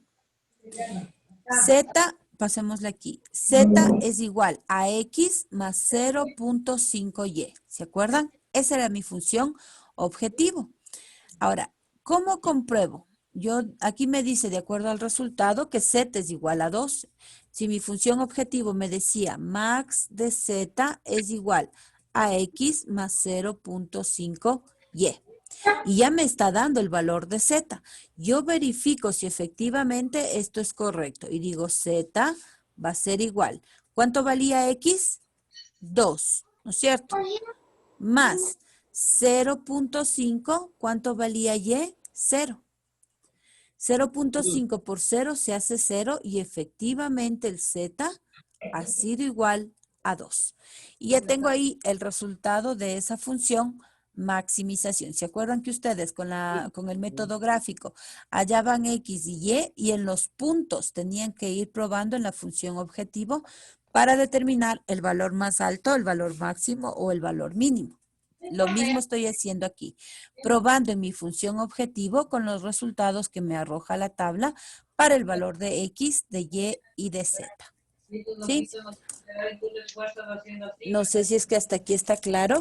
Z, pasémosle aquí, Z es igual a X más 0.5Y. ¿Se acuerdan? Esa era mi función objetivo. Ahora, ¿cómo compruebo? Yo aquí me dice, de acuerdo al resultado, que Z es igual a 2. Si mi función objetivo me decía max de Z es igual a X más 0.5Y. Y ya me está dando el valor de Z. Yo verifico si efectivamente esto es correcto. Y digo, Z va a ser igual. ¿Cuánto valía X? 2, ¿no es cierto? Más 0.5, ¿cuánto valía Y? 0. 0.5 por 0 se hace 0 y efectivamente el Z ha sido igual a 2. Y ya tengo ahí el resultado de esa función maximización. ¿Se acuerdan que ustedes con el método gráfico hallaban X y Y en los puntos tenían que ir probando en la función objetivo para determinar el valor más alto, el valor máximo o el valor mínimo? Lo mismo estoy haciendo aquí, probando en mi función objetivo con los resultados que me arroja la tabla para el valor de X, de Y y de Z. ¿Sí? No sé si es que hasta aquí está claro.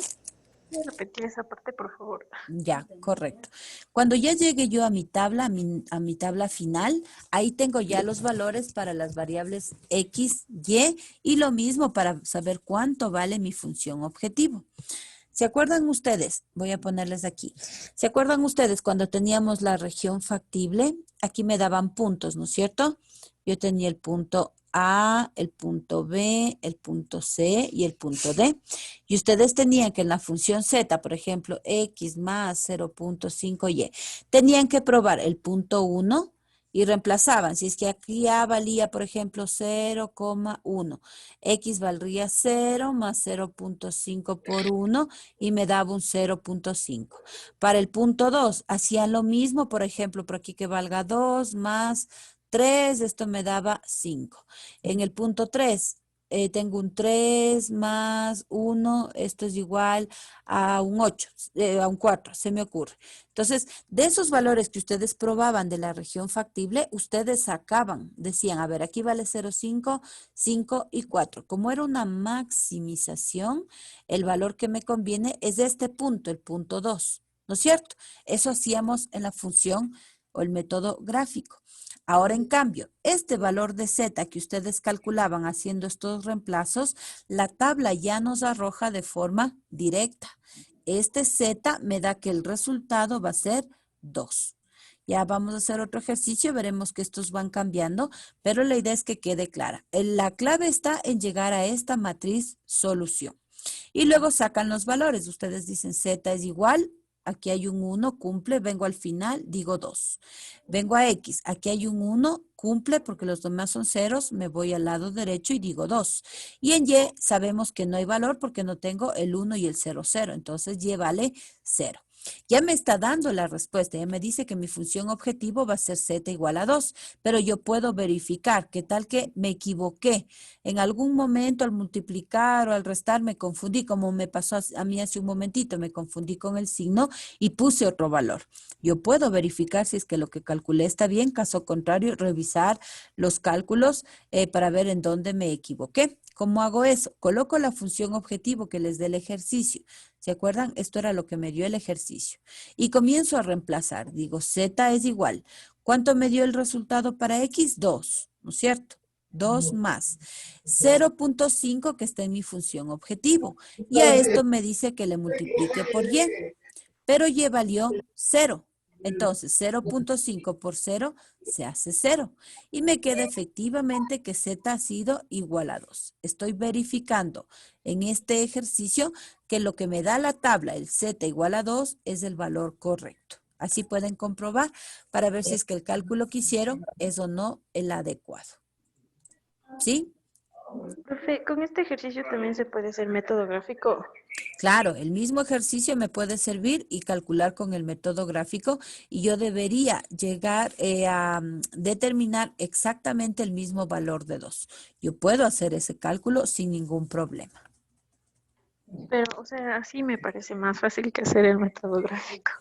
¿Puedes repetir esa parte, por favor? Ya, correcto. Cuando ya llegue yo a mi tabla, a mi tabla final, ahí tengo ya los valores para las variables X, y lo mismo para saber cuánto vale mi función objetivo. ¿Se acuerdan ustedes? Voy a ponerles aquí. ¿Se acuerdan ustedes cuando teníamos la región factible? Aquí me daban puntos, ¿no es cierto? Yo tenía el punto A, el punto B, el punto C y el punto D. Y ustedes tenían que en la función Z, por ejemplo, X más 0.5Y, tenían que probar el punto 1 y reemplazaban. Si es que aquí A valía, por ejemplo, 0,1. X valdría 0 más 0.5 por 1 y me daba un 0.5. Para el punto 2, hacían lo mismo, por ejemplo, por aquí que valga 2 más 3, esto me daba 5. En el punto 3, tengo un 3 más 1, esto es igual a un 8, a un 4, se me ocurre. Entonces, de esos valores que ustedes probaban de la región factible, ustedes sacaban, decían, a ver, aquí vale 0,5, 5 y 4. Como era una maximización, el valor que me conviene es este punto, el punto 2, ¿no es cierto? Eso hacíamos en la función o el método gráfico. Ahora, en cambio, este valor de Z que ustedes calculaban haciendo estos reemplazos, la tabla ya nos arroja de forma directa. Este Z me da que el resultado va a ser 2. Ya vamos a hacer otro ejercicio, veremos que estos van cambiando, pero la idea es que quede clara. La clave está en llegar a esta matriz solución. Y luego sacan los valores. Ustedes dicen Z es igual. Aquí hay un 1, cumple, vengo al final, digo 2. Vengo a X, aquí hay un 1, cumple porque los demás son ceros, me voy al lado derecho y digo 2. Y en Y sabemos que no hay valor porque no tengo el 1 y el 0, 0. Entonces Y vale 0. Ya me está dando la respuesta, ya me dice que mi función objetivo va a ser Z igual a 2, pero yo puedo verificar qué tal que me equivoqué. En algún momento al multiplicar o al restar me confundí, como me pasó a mí hace un momentito, me confundí con el signo y puse otro valor. Yo puedo verificar si es que lo que calculé está bien, caso contrario, revisar los cálculos para ver en dónde me equivoqué. ¿Cómo hago eso? Coloco la función objetivo que les dé el ejercicio. ¿Se acuerdan? Esto era lo que me dio el ejercicio. Y comienzo a reemplazar. Digo, Z es igual. ¿Cuánto me dio el resultado para X? 2, ¿no es cierto? 2 más 0.5 que está en mi función objetivo. Y a esto me dice que le multiplique por Y, pero Y valió 0. Entonces, 0.5 por 0 se hace 0. Y me queda efectivamente que Z ha sido igual a 2. Estoy verificando en este ejercicio que lo que me da la tabla, el Z igual a 2, es el valor correcto. Así pueden comprobar para ver si es que el cálculo que hicieron es o no el adecuado. ¿Sí? Profe, con este ejercicio también se puede hacer método gráfico. Claro, el mismo ejercicio me puede servir y calcular con el método gráfico y yo debería llegar a determinar exactamente el mismo valor de 2. Yo puedo hacer ese cálculo sin ningún problema. Pero, o sea, así me parece más fácil que hacer el método gráfico.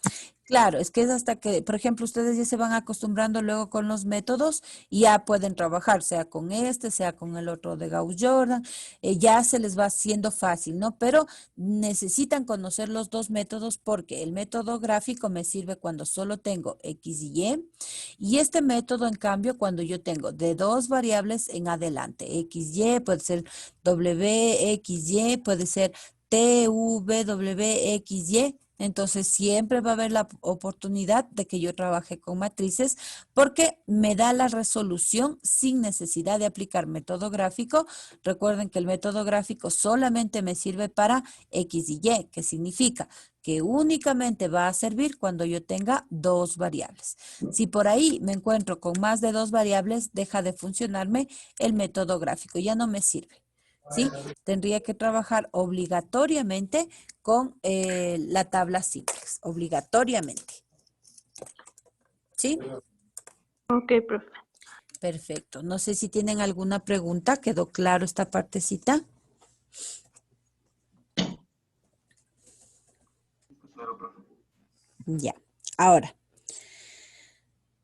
Claro, es que es hasta que, por ejemplo, ustedes ya se van acostumbrando luego con los métodos y ya pueden trabajar, sea con este, sea con el otro de Gauss-Jordan, ya se les va haciendo fácil, ¿no? Pero necesitan conocer los dos métodos porque el método gráfico me sirve cuando solo tengo X y este método, en cambio, cuando yo tengo de dos variables en adelante, X, Y, puede ser W, X, Y, puede ser T, V, W, X, Y. Entonces, siempre va a haber la oportunidad de que yo trabaje con matrices porque me da la resolución sin necesidad de aplicar método gráfico. Recuerden que el método gráfico solamente me sirve para X y Y, que significa que únicamente va a servir cuando yo tenga dos variables. Si por ahí me encuentro con más de dos variables, deja de funcionarme el método gráfico, ya no me sirve. ¿Sí? Tendría que trabajar obligatoriamente con la tabla simplex, obligatoriamente. ¿Sí? Ok, profe. Perfecto. No sé si tienen alguna pregunta. ¿Quedó claro esta partecita? Ya. Ahora,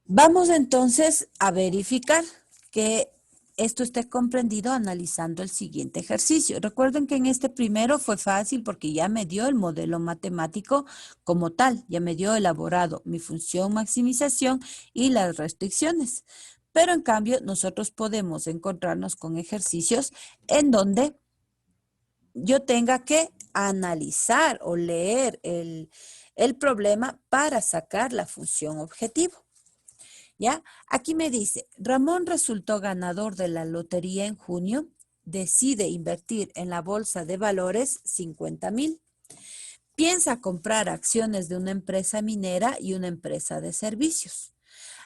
vamos entonces a verificar que esto esté comprendido analizando el siguiente ejercicio. Recuerden que en este primero fue fácil porque ya me dio el modelo matemático como tal, ya me dio elaborado mi función maximización y las restricciones. Pero en cambio, nosotros podemos encontrarnos con ejercicios en donde yo tenga que analizar o leer el problema para sacar la función objetivo. ¿Ya? Aquí me dice, Ramón resultó ganador de la lotería en junio, decide invertir en la bolsa de valores 50,000. Piensa comprar acciones de una empresa minera y una empresa de servicios.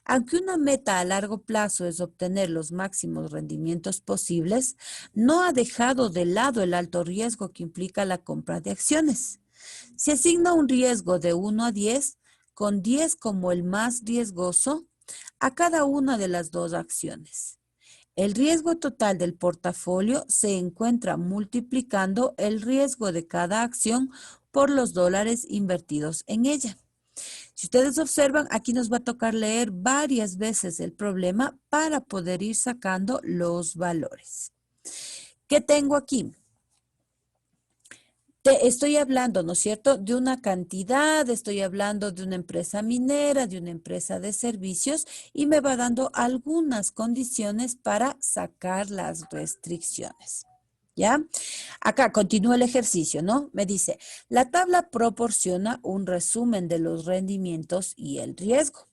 Aunque una meta a largo plazo es obtener los máximos rendimientos posibles, no ha dejado de lado el alto riesgo que implica la compra de acciones. Se asigna un riesgo de 1 a 10, con 10 como el más riesgoso, a cada una de las dos acciones. El riesgo total del portafolio se encuentra multiplicando el riesgo de cada acción por los dólares invertidos en ella. Si ustedes observan, aquí nos va a tocar leer varias veces el problema para poder ir sacando los valores. ¿Qué tengo aquí? Te estoy hablando, ¿no es cierto?, de una cantidad, estoy hablando de una empresa minera, de una empresa de servicios y me va dando algunas condiciones para sacar las restricciones. ¿Ya? Acá continúa el ejercicio, ¿no? Me dice, la tabla proporciona un resumen de los rendimientos y el riesgo.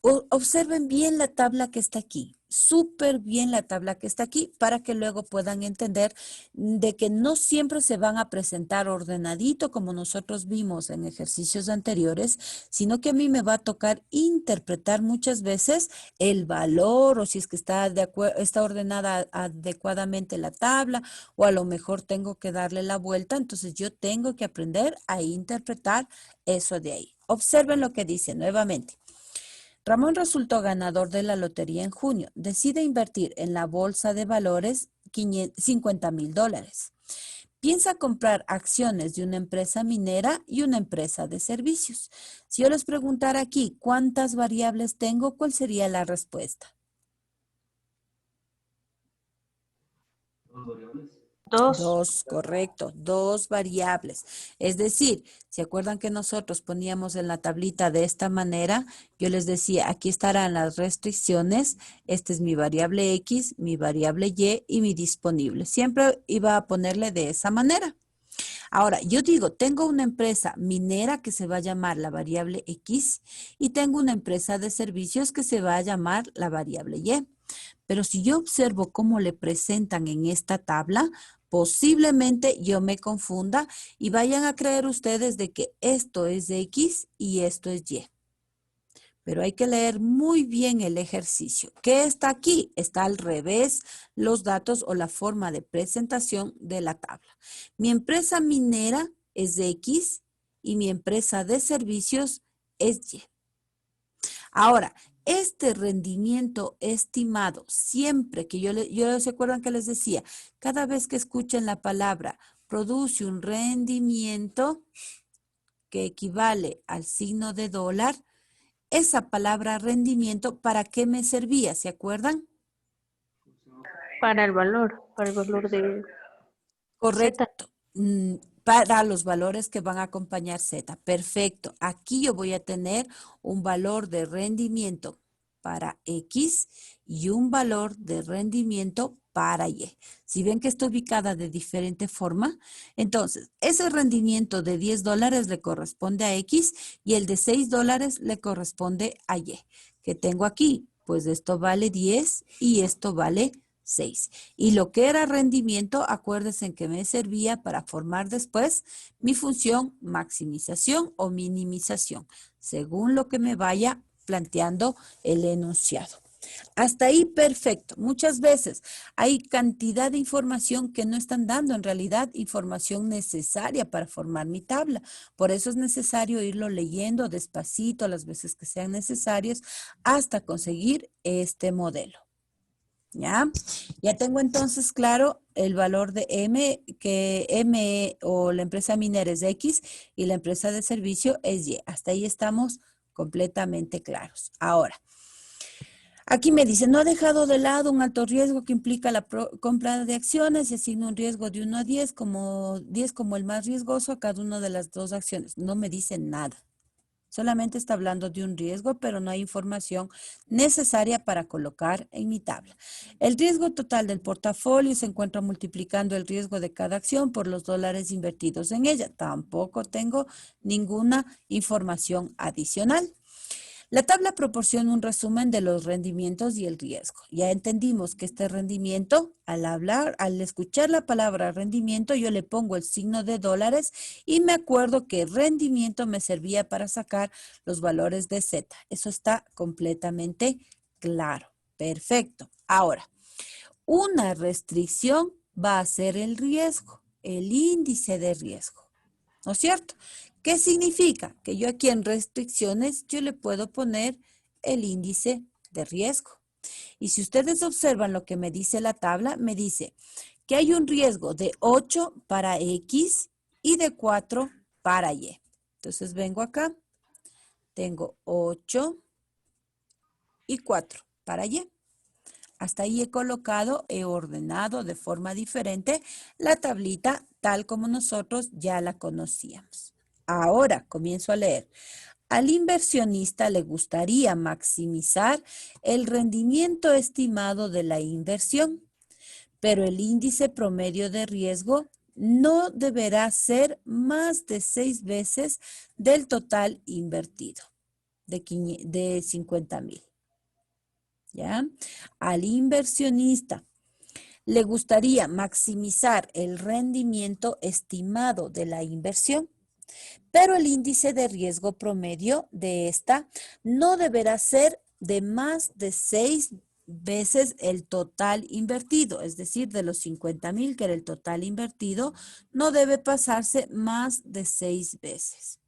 Observen bien la tabla que está aquí. súper bien la tabla que está aquí para que luego puedan entender de que no siempre se van a presentar ordenadito como nosotros vimos en ejercicios anteriores, sino que a mí me va a tocar interpretar muchas veces el valor o si es que está ordenada adecuadamente la tabla o a lo mejor tengo que darle la vuelta, entonces yo tengo que aprender a interpretar eso de ahí. Observen lo que dice nuevamente. Ramón resultó ganador de la lotería en junio. Decide invertir en la bolsa de valores $50,000. Piensa comprar acciones de una empresa minera y una empresa de servicios. Si yo les preguntara aquí cuántas variables tengo, ¿cuál sería la respuesta? Dos. Dos, correcto, dos variables. Es decir, ¿se acuerdan que nosotros poníamos en la tablita de esta manera? Yo les decía, aquí estarán las restricciones. Esta es mi variable X, mi variable Y y mi disponible. Siempre iba a ponerle de esa manera. Ahora, yo digo, tengo una empresa minera que se va a llamar la variable X y tengo una empresa de servicios que se va a llamar la variable Y. Pero si yo observo cómo le presentan en esta tabla, posiblemente yo me confunda y vayan a creer ustedes de que esto es X y esto es Y. Pero hay que leer muy bien el ejercicio. ¿Qué está aquí? Está al revés los datos o la forma de presentación de la tabla. Mi empresa minera es de X y mi empresa de servicios es Y. Ahora, este rendimiento estimado, siempre que yo se acuerdan que les decía, cada vez que escuchen la palabra produce un rendimiento que equivale al signo de dólar, esa palabra rendimiento, ¿para qué me servía? ¿Se acuerdan? Para el valor de Z. Correcto. Para los valores que van a acompañar Z. Perfecto. Aquí yo voy a tener un valor de rendimiento para X y un valor de rendimiento para Y. Si ven que está ubicada de diferente forma, entonces ese rendimiento de $10 le corresponde a X y el de $6 le corresponde a Y. ¿Qué tengo aquí? Pues esto vale 10 y esto vale 6. Y lo que era rendimiento, acuérdense en que me servía para formar después mi función maximización o minimización, según lo que me vaya planteando el enunciado. Hasta ahí perfecto. Muchas veces hay cantidad de información que no están dando en realidad información necesaria para formar mi tabla. Por eso es necesario irlo leyendo despacito las veces que sean necesarias hasta conseguir este modelo. ¿Ya? Ya tengo entonces claro el valor de M, que M o la empresa minera es X y la empresa de servicio es Y. Hasta ahí estamos completamente claros. Ahora, aquí me dice, no ha dejado de lado un alto riesgo que implica la compra de acciones y asigna un riesgo de 1 a 10 como el más riesgoso a cada una de las dos acciones. No me dice nada. Solamente está hablando de un riesgo, pero no hay información necesaria para colocar en mi tabla. El riesgo total del portafolio se encuentra multiplicando el riesgo de cada acción por los dólares invertidos en ella. Tampoco tengo ninguna información adicional. La tabla proporciona un resumen de los rendimientos y el riesgo. Ya entendimos que este rendimiento, al escuchar la palabra rendimiento, yo le pongo el signo de dólares y me acuerdo que rendimiento me servía para sacar los valores de Z. Eso está completamente claro. Perfecto. Ahora, una restricción va a ser el riesgo, el índice de riesgo. ¿No es cierto? ¿Qué significa? Que yo aquí en restricciones yo le puedo poner el índice de riesgo. Y si ustedes observan lo que me dice la tabla, me dice que hay un riesgo de 8 para X y de 4 para Y. Entonces vengo acá, tengo 8 y 4 para Y. Hasta ahí he ordenado de forma diferente la tablita tal como nosotros ya la conocíamos. Ahora comienzo a leer. Al inversionista le gustaría maximizar el rendimiento estimado de la inversión, pero el índice promedio de riesgo no deberá ser más de 6 veces del total invertido de 50,000. ¿Ya? Al inversionista le gustaría maximizar el rendimiento estimado de la inversión, pero el índice de riesgo promedio de esta no deberá ser de más de 6 veces el total invertido, es decir, de los 50,000 que era el total invertido, no debe pasarse más de 6 veces.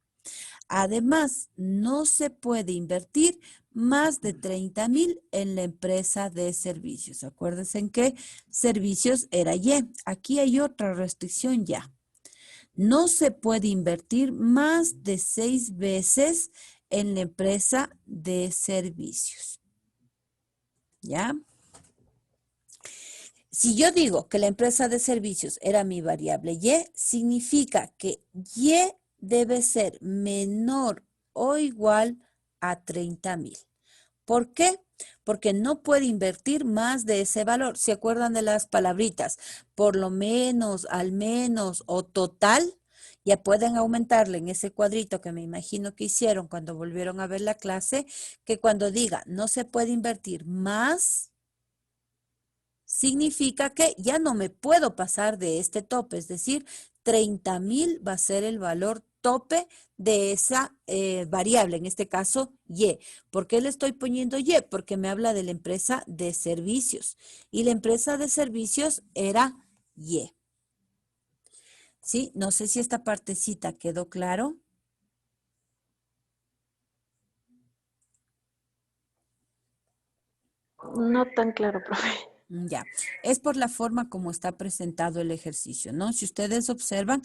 Además, no se puede invertir más de 30,000 en la empresa de servicios. Acuérdense en que servicios era Y. Aquí hay otra restricción ya. No se puede invertir más de 6 veces en la empresa de servicios. ¿Ya? Si yo digo que la empresa de servicios era mi variable Y, significa que Y debe ser menor o igual a 30,000. ¿Por qué? Porque no puede invertir más de ese valor. ¿Se acuerdan de las palabritas? Por lo menos, al menos o total. Ya pueden aumentarle en ese cuadrito que me imagino que hicieron cuando volvieron a ver la clase, que cuando diga no se puede invertir más, significa que ya no me puedo pasar de este tope, es decir, 30,000 va a ser el valor tope de esa variable, en este caso Y. ¿Por qué le estoy poniendo Y? Porque me habla de la empresa de servicios y la empresa de servicios era Y. ¿Sí? No sé si esta partecita quedó claro. No tan claro, profe. Ya, es por la forma como está presentado el ejercicio, ¿no? Si ustedes observan,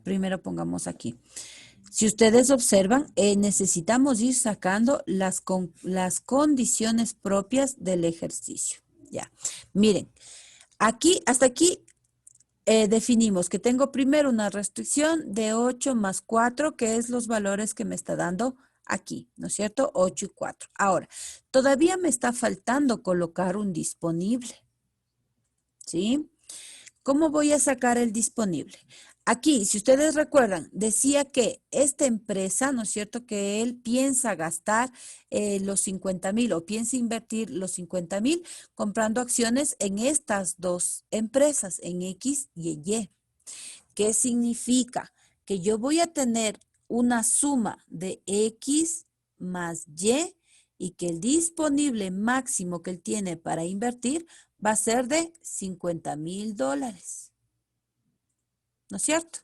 primero pongamos aquí. Si ustedes observan, necesitamos ir sacando las condiciones propias del ejercicio. Ya, miren, aquí, hasta aquí definimos que tengo primero una restricción de 8 más 4, que es los valores que me está dando aquí, ¿no es cierto? 8 y 4. Ahora, todavía me está faltando colocar un disponible, ¿sí? ¿Cómo voy a sacar el disponible? Aquí, si ustedes recuerdan, decía que esta empresa, ¿no es cierto?, que él piensa gastar los 50,000 o piensa invertir los 50,000 comprando acciones en estas dos empresas, en X y en Y. ¿Qué significa? Que yo voy a tener una suma de X más y que el disponible máximo que él tiene para invertir va a ser de $50,000. ¿No es cierto?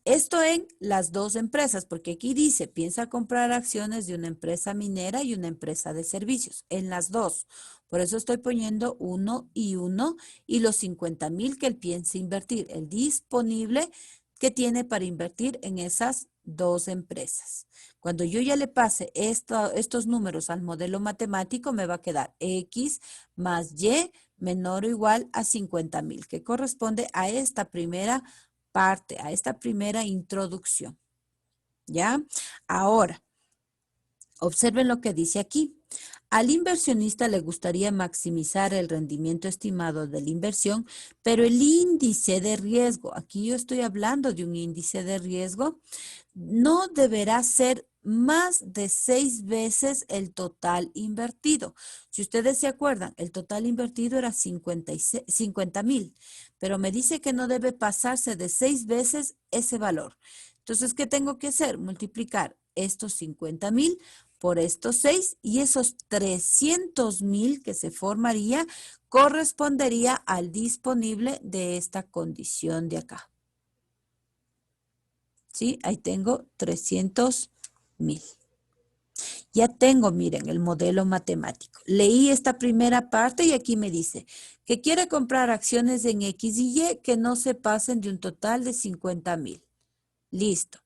Esto en las dos empresas, porque aquí dice, piensa comprar acciones de una empresa minera y una empresa de servicios, en las dos. Por eso estoy poniendo 1 y los 50,000 que él piensa invertir, el disponible que tiene para invertir en esas dos empresas. Cuando yo ya le pase estos números al modelo matemático, me va a quedar X más Y menor o igual a 50,000, que corresponde a esta primera parte, a esta primera introducción. ¿Ya? Ahora, observen lo que dice aquí. Al inversionista le gustaría maximizar el rendimiento estimado de la inversión, pero el índice de riesgo, aquí yo estoy hablando de un índice de riesgo, no deberá ser más de 6 veces el total invertido. Si ustedes se acuerdan, el total invertido era 50,000, pero me dice que no debe pasarse de 6 veces ese valor. Entonces, ¿qué tengo que hacer? Multiplicar estos 50,000 por estos 6 y esos 300,000 que se formaría correspondería al disponible de esta condición de acá. ¿Sí? Ahí tengo 300,000. Ya tengo, miren, el modelo matemático. Leí esta primera parte y aquí me dice que quiere comprar acciones en X y Y que no se pasen de un total de 50,000. Listo.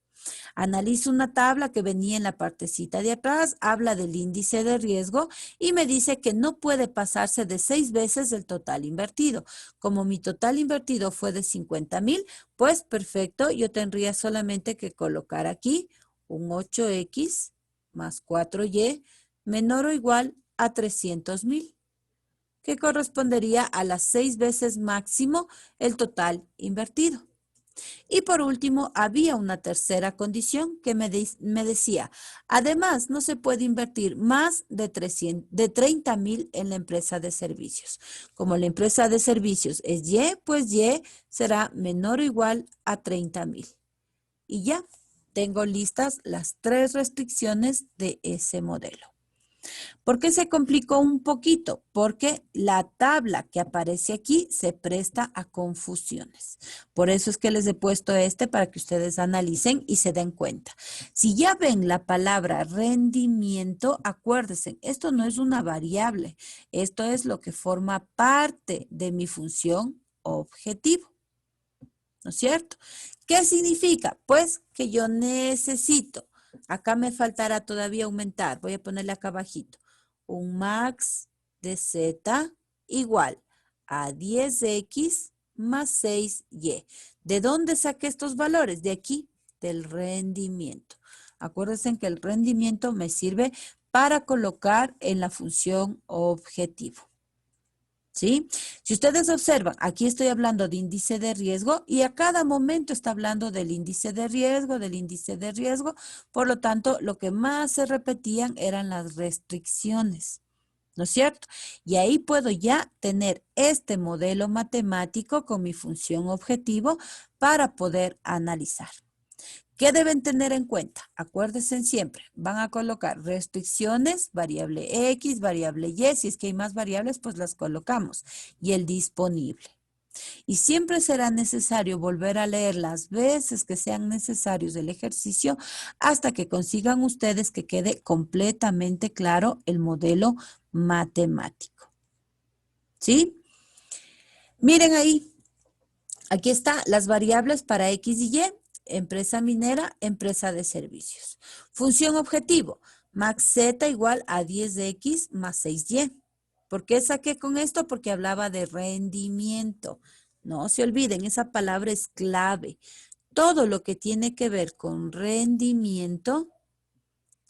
Analizo una tabla que venía en la partecita de atrás, habla del índice de riesgo y me dice que no puede pasarse de 6 veces el total invertido. Como mi total invertido fue de 50,000, pues perfecto, yo tendría solamente que colocar aquí un 8X más 4Y menor o igual a 300,000, que correspondería a las 6 veces máximo el total invertido. Y por último, había una tercera condición que me decía, además, no se puede invertir más de 30,000 en la empresa de servicios. Como la empresa de servicios es Y, pues Y será menor o igual a 30,000. Y ya tengo listas las 3 restricciones de ese modelo. ¿Por qué se complicó un poquito? Porque la tabla que aparece aquí se presta a confusiones. Por eso es que les he puesto para que ustedes analicen y se den cuenta. Si ya ven la palabra rendimiento, acuérdense, esto no es una variable. Esto es lo que forma parte de mi función objetivo. ¿No es cierto? ¿Qué significa? Pues que yo necesito, acá me faltará todavía aumentar, voy a ponerle acá abajito, un max de z igual a 10x más 6y. ¿De dónde saqué estos valores? De aquí, del rendimiento. Acuérdense que el rendimiento me sirve para colocar en la función objetivo. ¿Sí? Si ustedes observan, aquí estoy hablando de índice de riesgo y a cada momento está hablando del índice de riesgo, por lo tanto, lo que más se repetían eran las restricciones, ¿no es cierto? Y ahí puedo ya tener este modelo matemático con mi función objetivo para poder analizar. ¿Qué deben tener en cuenta? Acuérdense siempre, van a colocar restricciones, variable X, variable Y, si es que hay más variables, pues las colocamos, y el disponible. Y siempre será necesario volver a leer las veces que sean necesarios el ejercicio hasta que consigan ustedes que quede completamente claro el modelo matemático. ¿Sí? Miren ahí, aquí están las variables para X y Y. Empresa minera, empresa de servicios. Función objetivo, max Z igual a 10X más 6Y. ¿Por qué saqué con esto? Porque hablaba de rendimiento. No se olviden, esa palabra es clave. Todo lo que tiene que ver con rendimiento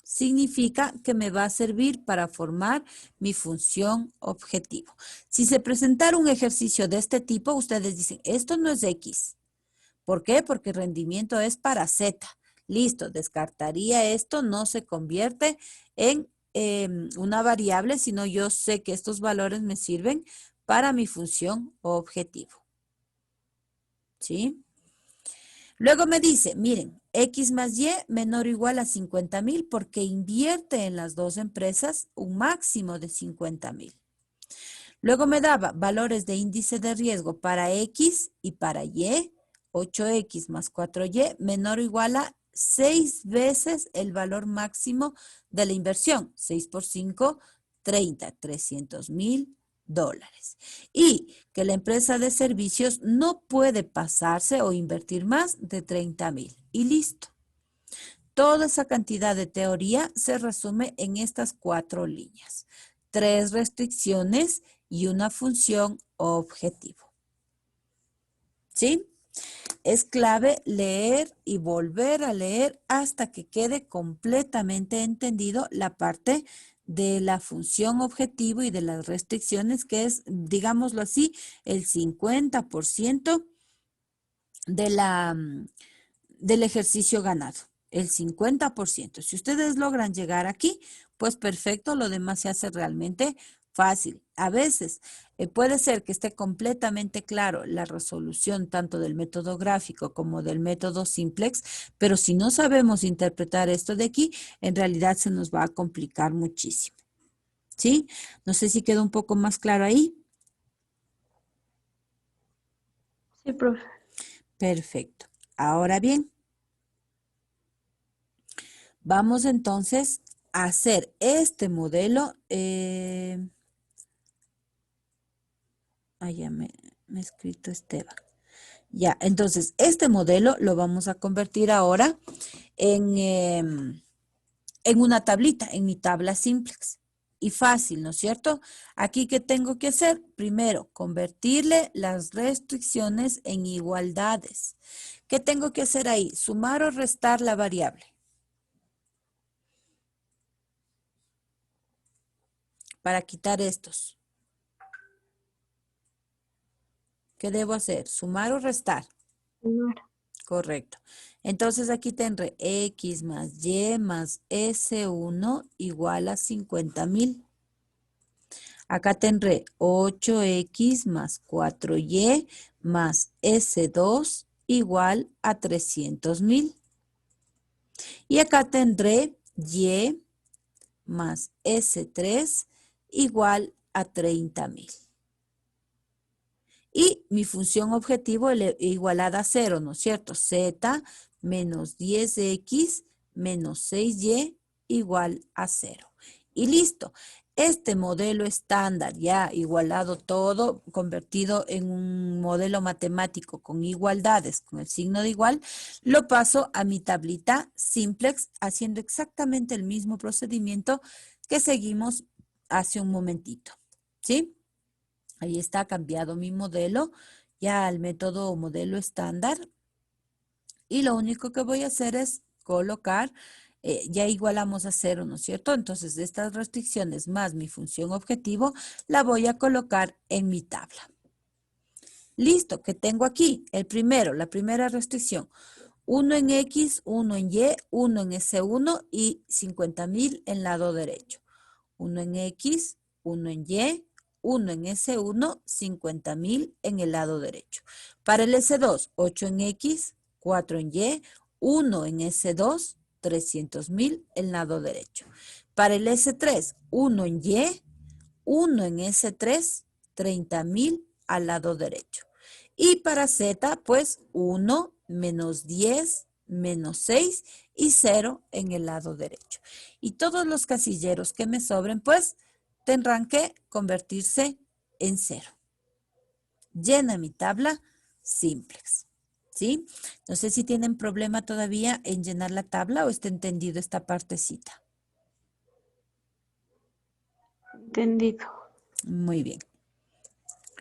significa que me va a servir para formar mi función objetivo. Si se presentara un ejercicio de este tipo, ustedes dicen, esto no es X. ¿Por qué? Porque rendimiento es para Z. Listo, descartaría esto, no se convierte en una variable, sino yo sé que estos valores me sirven para mi función objetivo. ¿Sí? Luego me dice, miren, X más Y menor o igual a 50,000 porque invierte en las dos empresas un máximo de 50,000. Luego me daba valores de índice de riesgo para X y para Y, 8X más 4Y menor o igual a 6 veces el valor máximo de la inversión. 6 por 5, 30, $300,000. Y que la empresa de servicios no puede pasarse o invertir más de 30,000. Y listo. Toda esa cantidad de teoría se resume en estas 4 líneas. 3 restricciones y una función objetivo. ¿Sí? Es clave leer y volver a leer hasta que quede completamente entendido la parte de la función objetivo y de las restricciones, que es, digámoslo así, el 50% del ejercicio ganado. El 50%. Si ustedes logran llegar aquí, pues perfecto, lo demás se hace realmente fácil. A veces puede ser que esté completamente claro la resolución tanto del método gráfico como del método simplex, pero si no sabemos interpretar esto de aquí, en realidad se nos va a complicar muchísimo. ¿Sí? No sé si quedó un poco más claro ahí. Sí, profe. Perfecto. Ahora bien, vamos entonces a hacer este modelo. Ya me ha escrito Esteban. Ya, entonces este modelo lo vamos a convertir ahora en una tablita, en mi tabla simplex. Y fácil, ¿no es cierto? Aquí, ¿qué tengo que hacer? Primero, convertirle las restricciones en igualdades. ¿Qué tengo que hacer ahí? Sumar o restar la variable. Para quitar estos. ¿Qué debo hacer? ¿Sumar o restar? Sumar. Correcto. Entonces aquí tendré X más Y más S1 igual a 50.000. Acá tendré 8X más 4Y más S2 igual a 300.000. Y acá tendré Y más S3 igual a 30.000. Y mi función objetivo igualada a 0, ¿no es cierto? Z menos 10X menos 6Y igual a 0. Y listo. Este modelo estándar ya igualado todo, convertido en un modelo matemático con igualdades, con el signo de igual, lo paso a mi tablita simplex haciendo exactamente el mismo procedimiento que seguimos hace un momentito. ¿Sí? Ahí está cambiado mi modelo ya al método modelo estándar. Y lo único que voy a hacer es colocar, ya igualamos a 0, ¿no es cierto? Entonces, estas restricciones más mi función objetivo, la voy a colocar en mi tabla. Listo, ¿qué tengo aquí? La primera restricción. 1 en X, 1 en Y, 1 en S1 y 50.000 en lado derecho. 1 en X, 1 en Y, 1 en S1, 50.000 en el lado derecho. Para el S2, 8 en X, 4 en Y, 1 en S2, 300.000 en lado derecho. Para el S3, 1 en Y, 1 en S3, 30.000 al lado derecho. Y para Z, pues 1 menos 10 menos 6 y 0 en el lado derecho. Y todos los casilleros que me sobren, pues tendrán que convertirse en 0. Llena mi tabla simplex. ¿Sí? No sé si tienen problema todavía en llenar la tabla o está entendido esta partecita. Entendido. Muy bien.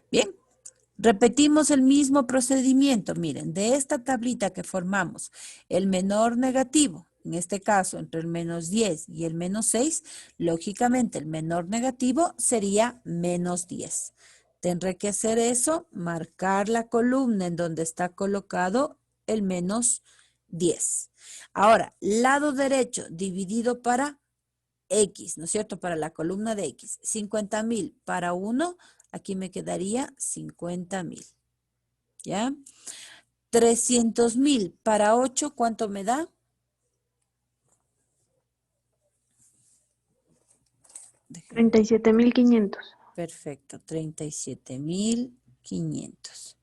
Bien. Repetimos el mismo procedimiento. Miren, de esta tablita que formamos, el menor negativo, en este caso entre el menos 10 y el menos 6, lógicamente el menor negativo sería menos 10. Tendré que hacer eso, marcar la columna en donde está colocado el menos 10. Ahora, lado derecho dividido para X, ¿no es cierto? Para la columna de X. 50.000 para 1, aquí me quedaría 50.000. ¿Ya? 300.000 para 8, ¿cuánto me da? Déjenme. 37.500. Perfecto, 37.500.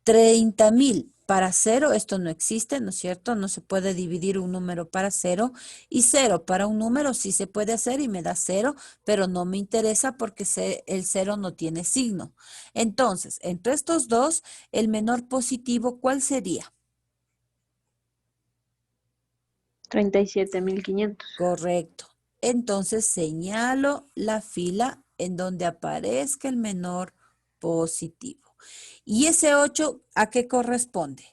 30.000 para 0, esto no existe, ¿no es cierto? No se puede dividir un número para 0 y 0 para un número sí se puede hacer y me da 0, pero no me interesa porque el 0 no tiene signo. Entonces, entre estos dos, el menor positivo, ¿cuál sería? 37.500. Correcto. Entonces, señalo la fila en donde aparezca el menor positivo. ¿Y ese 8 a qué corresponde?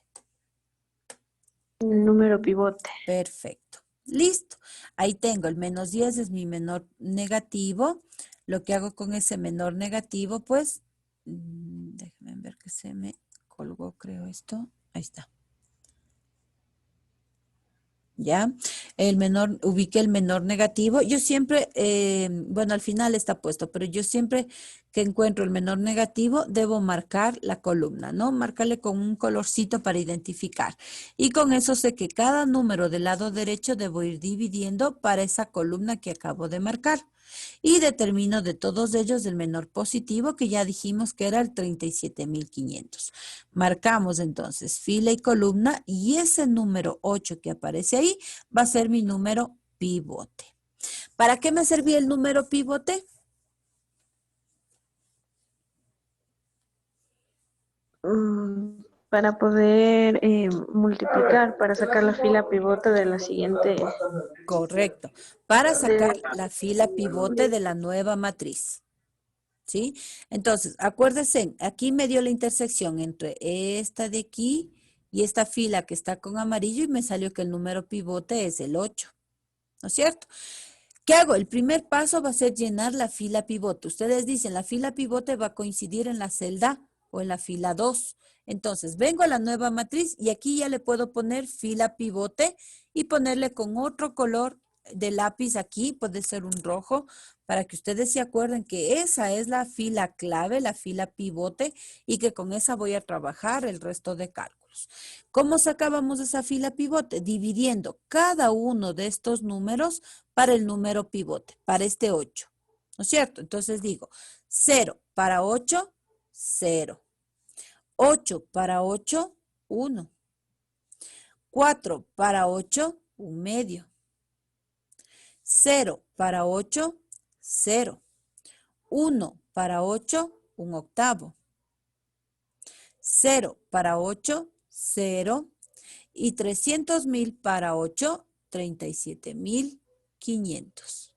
El número pivote. Perfecto. Listo. Ahí tengo el menos 10 es mi menor negativo. Lo que hago con ese menor negativo, pues, déjenme ver que se me colgó, creo esto. Ahí está. ¿Ya? Ubiqué el menor negativo. Yo siempre, bueno, al final está puesto, pero yo siempre que encuentro el menor negativo, debo marcar la columna, ¿no? Márcale con un colorcito para identificar. Y con eso sé que cada número del lado derecho debo ir dividiendo para esa columna que acabo de marcar. Y determino de todos ellos el menor positivo, que ya dijimos que era el 37.500. Marcamos entonces fila y columna y ese número 8 que aparece ahí va a ser mi número pivote. ¿Para qué me servía el número pivote? Para poder multiplicar, para sacar la fila pivote de la siguiente. Correcto. Para sacar de- la fila pivote de la nueva matriz. ¿Sí? Entonces, acuérdense, aquí me dio la intersección entre esta de aquí y esta fila que está con amarillo y me salió que el número pivote es el 8. ¿No es cierto? ¿Qué hago? El primer paso va a ser llenar la fila pivote. Ustedes dicen, la fila pivote va a coincidir en la celda o en la fila 2. Entonces, vengo a la nueva matriz y aquí ya le puedo poner fila pivote y ponerle con otro color de lápiz aquí, puede ser un rojo, para que ustedes se acuerden que esa es la fila clave, la fila pivote, y que con esa voy a trabajar el resto de cálculos. ¿Cómo sacábamos esa fila pivote? Dividiendo cada uno de estos números para el número pivote, para este 8. ¿No es cierto? Entonces digo, 0 para 8, 0. 8 para 8, 1. 4 para 8, 1 medio. 0 para 8, 0. 1 para 8, 1 octavo. 0 para 8, 0. Y 300,000 para 8, 37,500.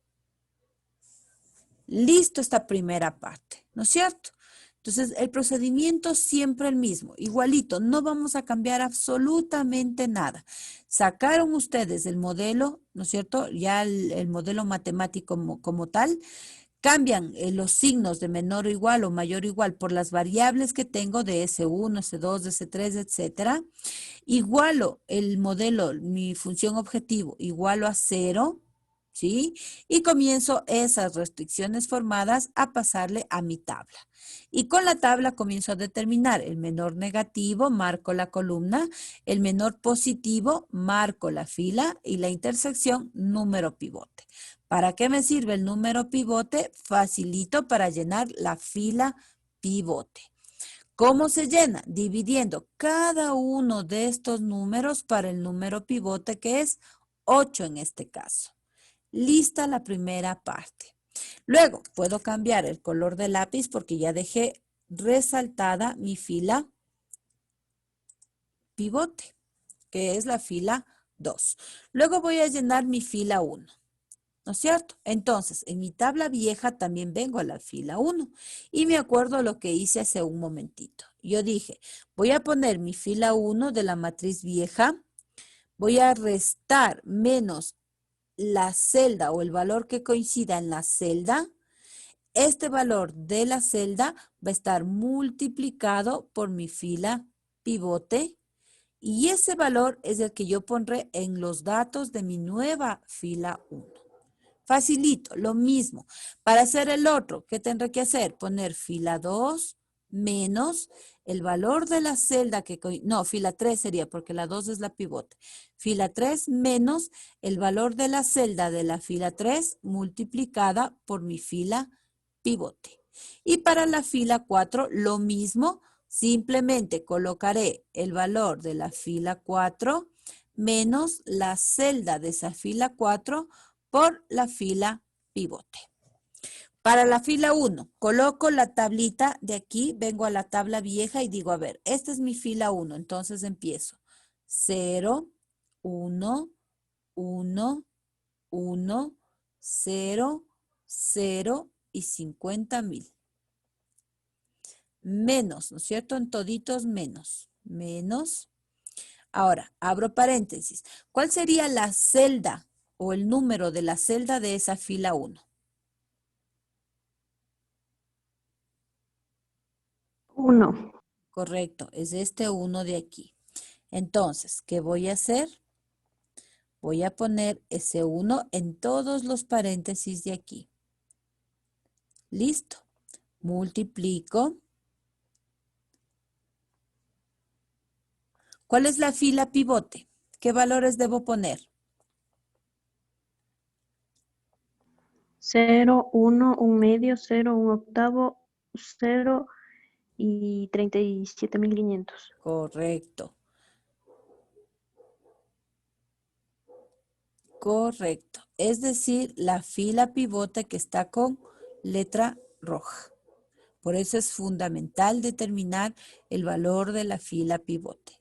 Listo esta primera parte, ¿no es cierto? Entonces, el procedimiento siempre el mismo, igualito, no vamos a cambiar absolutamente nada. Sacaron ustedes el modelo, ¿no es cierto? Ya el modelo matemático como tal, cambian los signos de menor o igual o mayor o igual por las variables que tengo de S1, S2, S3, etcétera. Igualo el modelo, mi función objetivo, igualo a 0, ¿sí? Y comienzo esas restricciones formadas a pasarle a mi tabla. Y con la tabla comienzo a determinar el menor negativo, marco la columna, el menor positivo, marco la fila y la intersección, número pivote. ¿Para qué me sirve el número pivote? Facilito para llenar la fila pivote. ¿Cómo se llena? Dividiendo cada uno de estos números para el número pivote, que es 8 en este caso. Lista la primera parte. Luego, puedo cambiar el color del lápiz porque ya dejé resaltada mi fila pivote, que es la fila 2. Luego voy a llenar mi fila 1. ¿No es cierto? Entonces, en mi tabla vieja también vengo a la fila 1 y me acuerdo lo que hice hace un momentito. Yo dije, voy a poner mi fila 1 de la matriz vieja, voy a restar menos la celda o el valor que coincida en la celda. Este valor de la celda va a estar multiplicado por mi fila pivote y ese valor es el que yo pondré en los datos de mi nueva fila 1. Facilito, lo mismo. Para hacer el otro, ¿qué tendré que hacer? Poner fila 2 menos el valor de la celda que... No, fila 3 sería porque la 2 es la pivote. Fila 3 menos el valor de la celda de la fila 3 multiplicada por mi fila pivote. Y para la fila 4, lo mismo. Simplemente colocaré el valor de la fila 4 menos la celda de esa fila 4 por la fila pivote. Para la fila 1, coloco la tablita de aquí, vengo a la tabla vieja y digo, a ver, esta es mi fila 1, entonces empiezo. 0, 1, 1, 1, 0, 0 y 50,000. Menos, ¿no es cierto? En toditos menos. Menos. Ahora, abro paréntesis. ¿Cuál sería la celda o el número de la celda de esa fila 1? 1. Correcto, es este 1 de aquí. Entonces, ¿qué voy a hacer? Voy a poner ese 1 en todos los paréntesis de aquí. Listo. Multiplico. ¿Cuál es la fila pivote? ¿Qué valores debo poner? 0, 1, 1 medio, 0, 1 octavo, 0 y 37,500. Correcto. Correcto. Es decir, la fila pivote que está con letra roja. Por eso es fundamental determinar el valor de la fila pivote.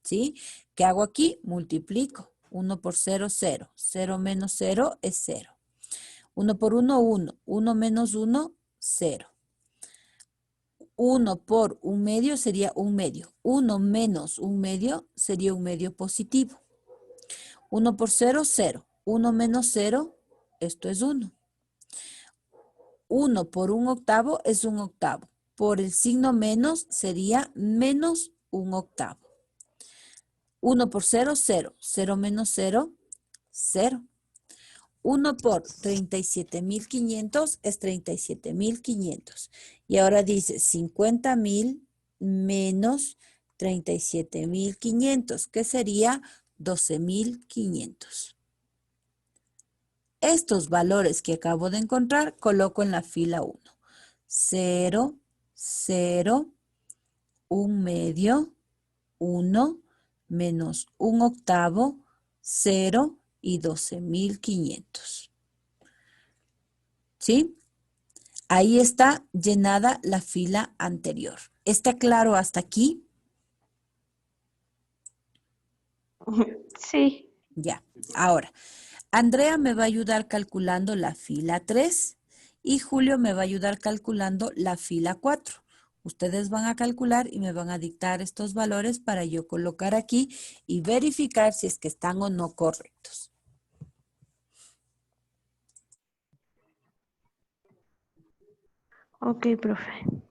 ¿Sí? ¿Qué hago aquí? Multiplico. 1 por 0, 0. 0 menos 0 es 0. 1 por 1, 1. 1 menos 1, 0. 1 por 1 medio sería 1 medio. 1 menos 1 medio sería 1 medio positivo. 1 por 0, 0. 1 menos 0, esto es 1. 1 por 1 octavo es 1 octavo. por el signo menos sería menos 1/8. 1 por 0, 0. 0 menos 0, 0. 1 por 37.500 es 37.500. Y ahora dice 50.000 menos 37.500, que sería 12.500. Estos valores que acabo de encontrar coloco en la fila 1. 0, 0, 1/2, 1, menos 1/8, 0 y 12.500. ¿Sí? Ahí está llenada la fila anterior. ¿Está claro hasta aquí? Sí. Ya. Ahora, Andrea me va a ayudar calculando la fila 3 y Julio me va a ayudar calculando la fila 4. Ustedes van a calcular y me van a dictar estos valores para yo colocar aquí y verificar si es que están o no correctos. Ok, profe.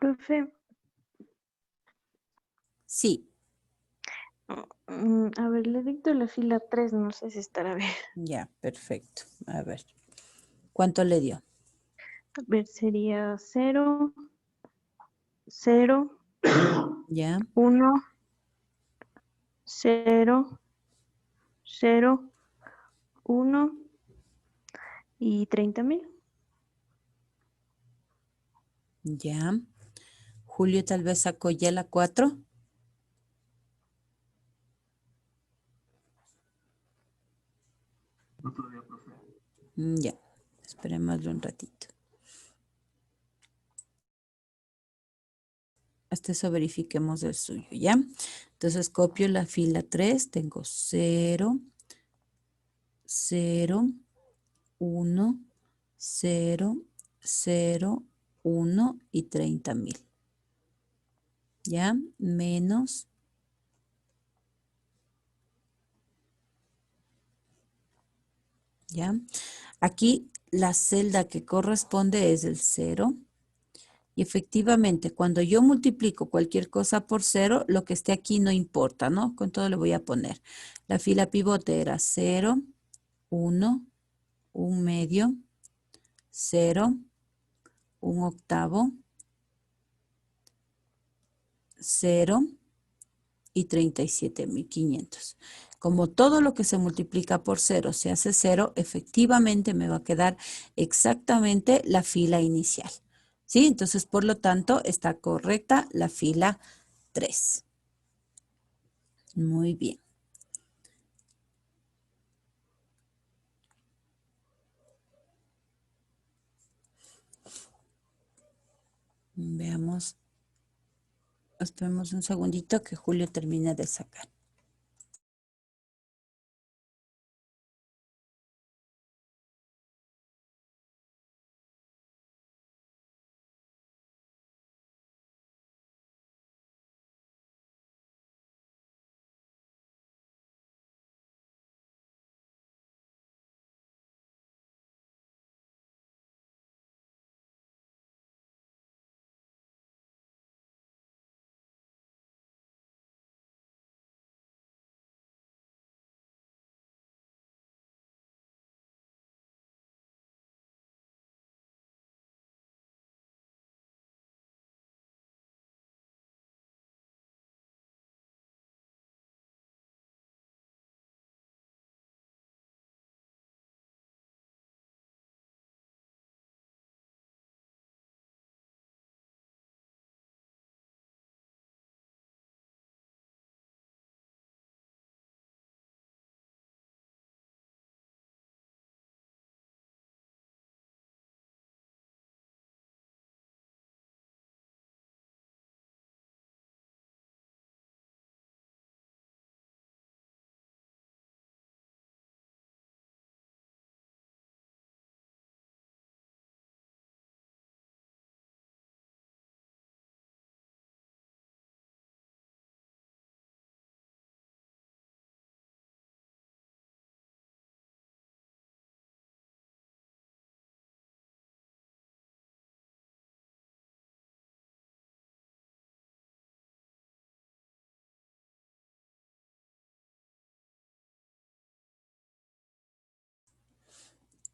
Profe, Sí, a ver, le dicto la fila 3, no sé si estará bien. ya, perfecto. A ver, ¿cuánto le dio? A ver, sería 0, 0, Ya, 1, 0, 0, 1 y 30.000. ya. Julio tal vez sacó ya la 4. Ya, esperemos un ratito. Hasta eso verifiquemos el suyo, ¿ya? Entonces copio la fila 3, tengo 0, 0, 1, 0, 0, 1 y 30,000. ¿Ya? Menos. ¿Ya? Aquí la celda que corresponde es el 0. Y efectivamente, cuando yo multiplico cualquier cosa por 0, lo que esté aquí no importa, ¿no? Con todo le voy a poner. La fila pivote era 0, 1, 1 medio, 0, 1 octavo, 0 y 37,500. Como todo lo que se multiplica por 0 se hace 0, efectivamente me va a quedar exactamente la fila inicial. ¿Sí? Entonces, por lo tanto, está correcta la fila 3. Muy bien. Veamos. Esperemos un segundito que Julio termine de sacar.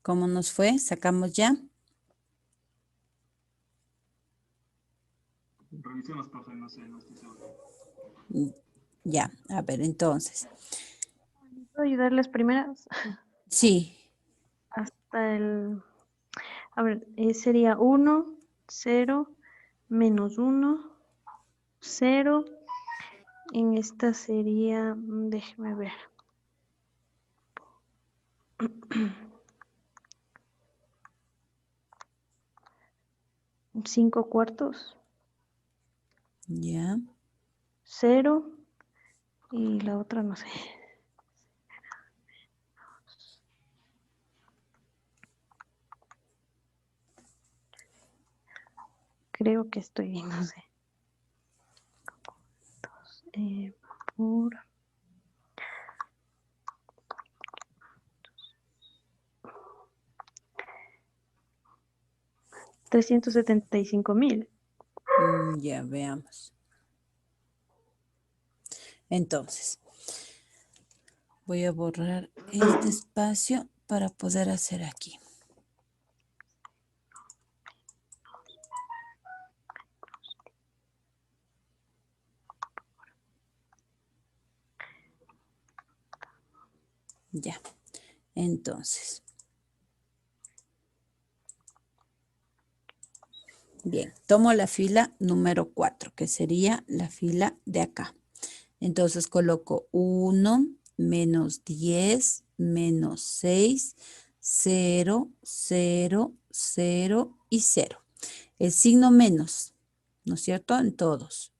¿Cómo nos fue? ¿Sacamos ya? Revisemos, profe, no sé, no estoy seguro. Ya, a ver, entonces. ¿Puedo ayudar las primeras? Sí, Hasta el... A ver, sería 1, 0, menos 1, 0. En esta sería, déjeme ver. 5 cuartos, ya. 0. Y la otra no sé. Creo que estoy bien, no sé. Por 375,000. Ya veamos. Entonces, voy a borrar este espacio para poder hacer aquí. Ya. Entonces. Bien, tomo la fila número 4, que sería la fila de acá. Entonces coloco 1, menos 10, menos 6, 0, 0, 0 y 0. El signo menos, ¿no es cierto? En todos.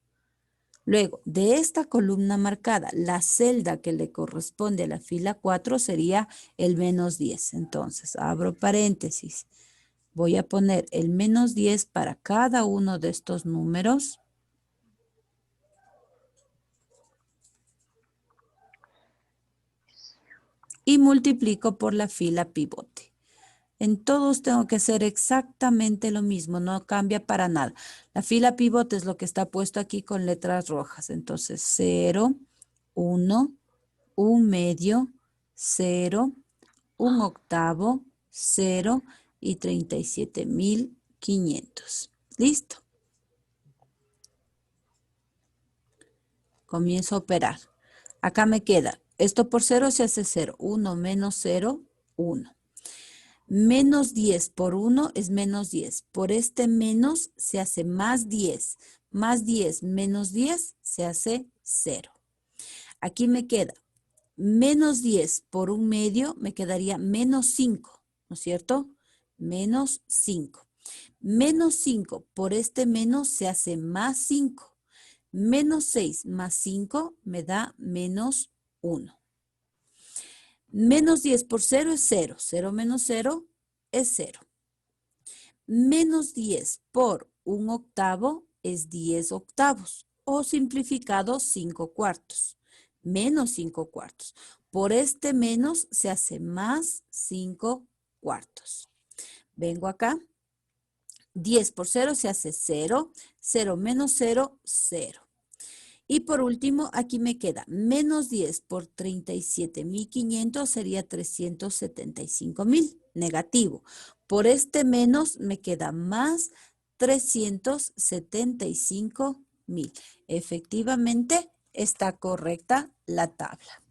Luego, de esta columna marcada, la celda que le corresponde a la fila 4 sería el menos 10. Entonces, abro paréntesis. Voy a poner el menos 10 para cada uno de estos números. Y multiplico por la fila pivote. En todos tengo que hacer exactamente lo mismo, no cambia para nada. La fila pivote es lo que está puesto aquí con letras rojas. Entonces, 0, 1, 1/2, 0, 1/8, 0 y 37.500. ¿Listo? Comienzo a operar. Acá me queda, esto por 0 se hace 0, 1 menos 0, 1. Menos 10 por 1 es menos 10. Por este menos se hace más 10. Más 10 menos 10 se hace 0. Aquí me queda menos 10 por 1/2 me quedaría menos 5, ¿no es cierto? Menos 5. Menos 5 por este menos se hace más 5. Menos 6 más 5 me da menos 1. Menos 10 por 0 es 0. 0 menos 0 es 0. Menos 10 por 1/8 es 10 octavos. O simplificado 5 cuartos. Menos 5 cuartos. Por este menos se hace más 5 cuartos. Vengo acá. 10 por 0 se hace 0. 0 menos 0, 0. Y por último, aquí me queda menos 10 por 37.500 sería 375.000, negativo. Por este menos me queda más 375.000. Efectivamente, está correcta la tabla.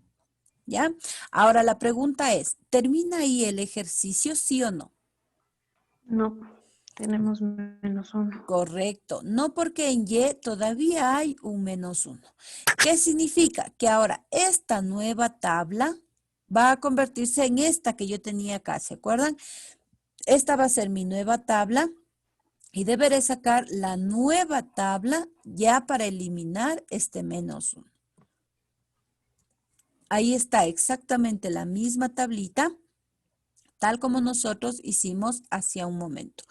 ¿Ya? Ahora la pregunta es, ¿termina ahí el ejercicio, sí o no? No, tenemos menos 1. Correcto. No, porque en Y todavía hay un menos 1. ¿Qué significa? Que ahora esta nueva tabla va a convertirse en esta que yo tenía acá. ¿Se acuerdan? Esta va a ser mi nueva tabla y deberé sacar la nueva tabla ya para eliminar este menos 1. Ahí está exactamente la misma tablita, tal como nosotros hicimos hacia un momento.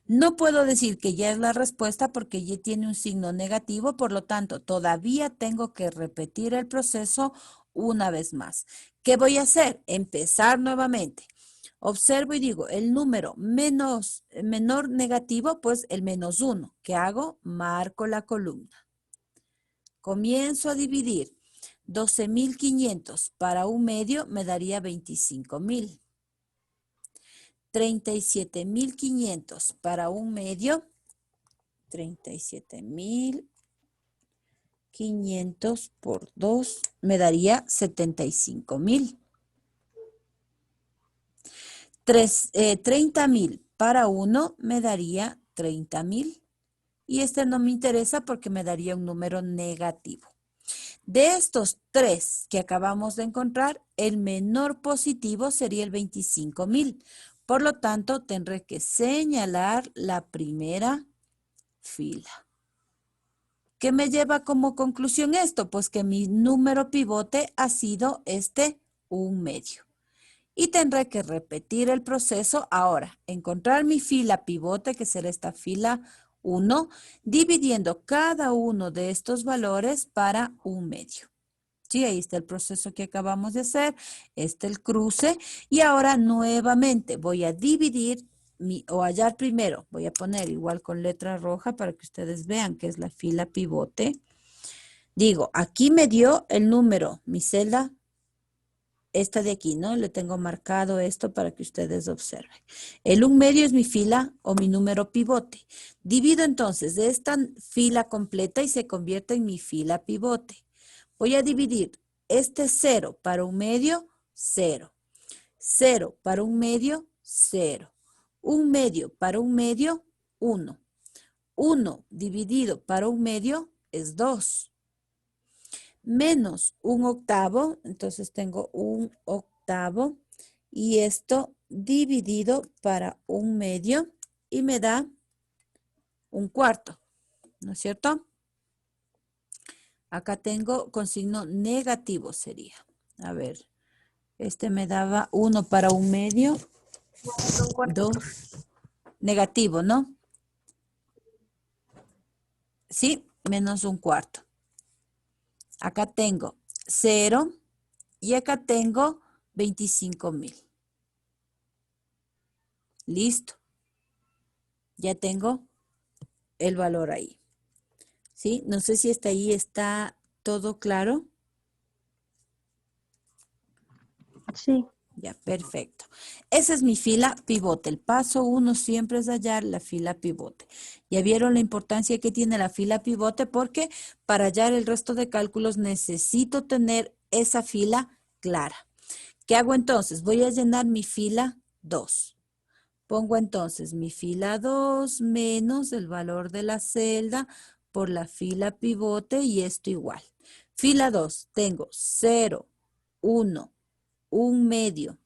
No puedo decir que ya es la respuesta porque ya tiene un signo negativo, por lo tanto, todavía tengo que repetir el proceso una vez más. ¿Qué voy a hacer? Empezar nuevamente. Observo y digo, el número menor negativo, pues el menos 1. ¿Qué hago? Marco la columna. Comienzo a dividir. 12.500 para 1/2 me daría 25.000. 37.500 para 1/2, 37.500 por 2 me daría 75.000. 30.000 para 1 me daría 30.000. Y este no me interesa porque me daría un número negativo. De estos tres que acabamos de encontrar, el menor positivo sería el 25.000. Por lo tanto, tendré que señalar la primera fila. ¿Qué me lleva como conclusión esto? Pues que mi número pivote ha sido este 1/2. Y tendré que repetir el proceso ahora. Encontrar mi fila pivote, que será esta fila 1, dividiendo cada uno de estos valores para 1/2. Sí, ahí está el proceso que acabamos de hacer, el cruce, y ahora nuevamente voy a dividir o hallar primero, voy a poner igual con letra roja para que ustedes vean que es la fila pivote. Digo, aquí me dio el número, mi celda, esta de aquí, ¿no? Le tengo marcado esto para que ustedes observen. El 1/2 es mi fila o mi número pivote. Divido entonces de esta fila completa y se convierte en mi fila pivote. Voy a dividir este 0 para 1/2, 0. 0 para 1/2, 0. 1/2 para 1/2, 1. 1 dividido para 1/2 es 2. Menos 1/8, entonces tengo 1/8 y esto dividido para 1/2 y me da 1/4, ¿no es cierto? Acá tengo con signo negativo sería. A ver, este me daba 1 para 1/2, Un cuarto. 2, negativo, ¿no? Sí, menos 1/4. Acá tengo 0 y acá tengo 25,000. Listo. Ya tengo el valor ahí. ¿Sí? No sé si hasta ahí está todo claro. Sí. Ya, perfecto. Esa es mi fila pivote. El paso 1 siempre es hallar la fila pivote. Ya vieron la importancia que tiene la fila pivote porque para hallar el resto de cálculos necesito tener esa fila clara. ¿Qué hago entonces? Voy a llenar mi fila 2. Pongo entonces mi fila 2 menos el valor de la celda por la fila pivote y esto igual. Fila 2, tengo 0, 1, 1/2,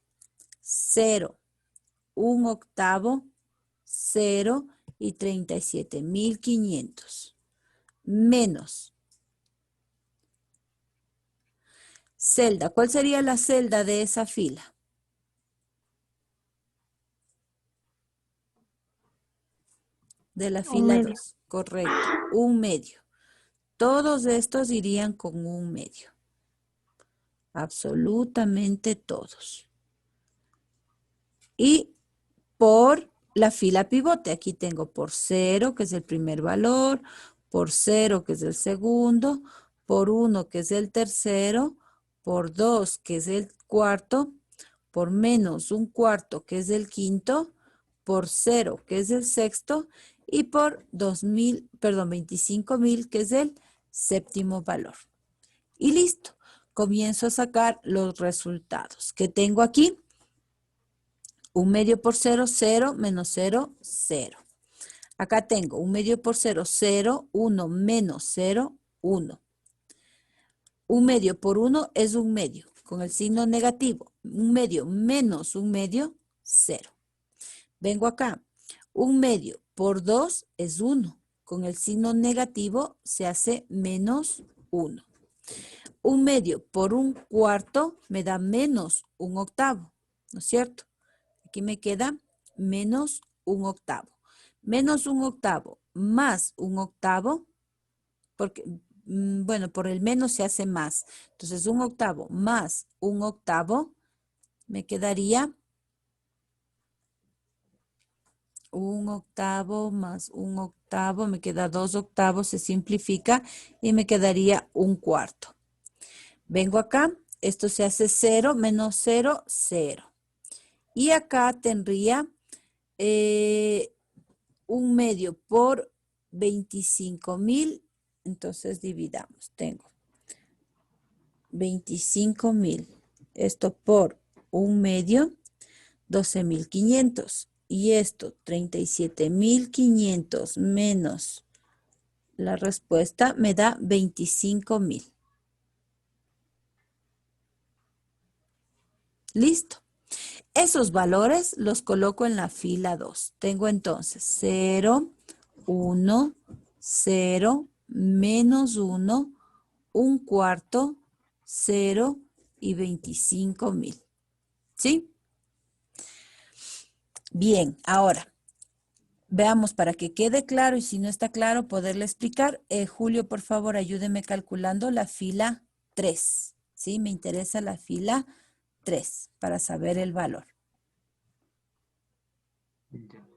0, 1/8, 0 y 37,500. Menos celda. ¿Cuál sería la celda de esa fila? De la Un fila medio. 2, correcto, 1/2. Todos estos irían con 1/2. Absolutamente todos. Y por la fila pivote, aquí tengo por 0, que es el primer valor, por 0, que es el segundo, por 1, que es el tercero, por 2, que es el cuarto, por menos 1/4, que es el quinto, por 0, que es el sexto, y por 25,000, que es el séptimo valor. Y listo. Comienzo a sacar los resultados. ¿Qué tengo aquí? 1/2 por 0, 0, menos 0, 0. Acá tengo 1/2 por 0, 0, 1, menos 0, 1. 1/2 por 1 es 1/2, con el signo negativo. 1/2 menos 1/2, 0. Vengo acá. 1/2 por 2 es 1. Con el signo negativo se hace menos 1. 1/2 por 1/4 me da menos 1/8, ¿no es cierto? Aquí me queda menos 1/8. Menos 1/8 más 1/8, porque, bueno, por el menos se hace más. Entonces, 1/8 más 1/8 me quedaría 1/8 más 1/8, me queda 2/8, se simplifica y me quedaría 1/4. Vengo acá, esto se hace 0, menos 0, 0. Y acá tendría 1/2 por 25,000. Entonces dividamos. Tengo 25,000. Esto por 1/2, 12,500. Y esto, 37,500 menos la respuesta me da 25,000. Listo. Esos valores los coloco en la fila 2. Tengo entonces 0, 1, 0, menos 1, 1/4, 0 y 25,000. ¿Sí? Bien, ahora veamos para que quede claro y si no está claro poderle explicar. Julio, por favor, ayúdeme calculando la fila 3. ¿Sí? Me interesa la fila 3 para saber el valor. Ya.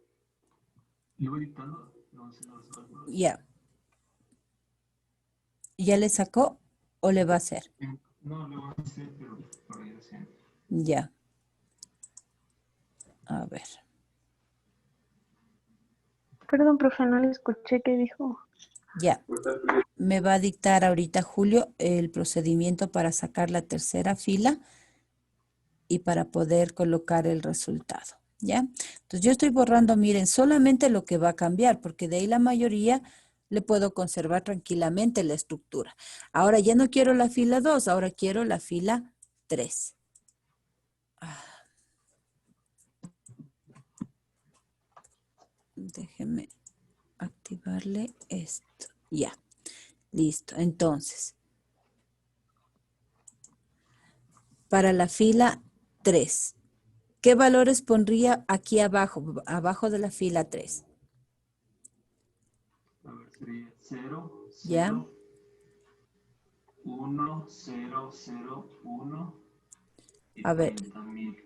¿Le voy dictando? No sé los cálculos. Ya. ¿Ya le sacó o le va a hacer? No, le voy a hacer, pero para ir haciendo. Ya. A ver. Perdón, profe, no le escuché qué dijo. Ya. Me va a dictar ahorita Julio el procedimiento para sacar la tercera fila y para poder colocar el resultado. ¿Ya? Entonces yo estoy borrando, miren, solamente lo que va a cambiar, porque de ahí la mayoría le puedo conservar tranquilamente la estructura. Ahora ya no quiero la fila 2, ahora quiero la fila 3. Déjeme activarle esto. Ya, listo. Entonces, para la fila 3. ¿Qué valores pondría aquí abajo, abajo de la fila 3? A ver, sería 0, ¿Ya? 0, 1, 0, 0, 1 y A ver, 30.000.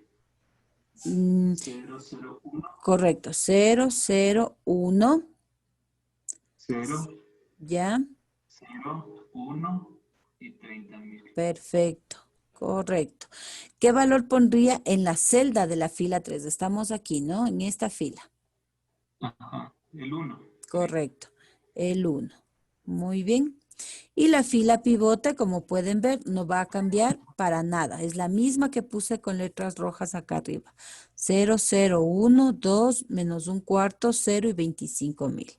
mm, 0, 0, 1, correcto. 0, 0, 1, 0, ¿ya? 0, 1 y 30.000. Perfecto, correcto. ¿Qué valor pondría en la celda de la fila 3? Estamos aquí, ¿no? En esta fila. Ajá, el 1. Correcto, el 1. Muy bien. Y la fila pivote, como pueden ver, no va a cambiar para nada. Es la misma que puse con letras rojas acá arriba. 0, 0, 1, 2, menos un cuarto, 0 y 25.000.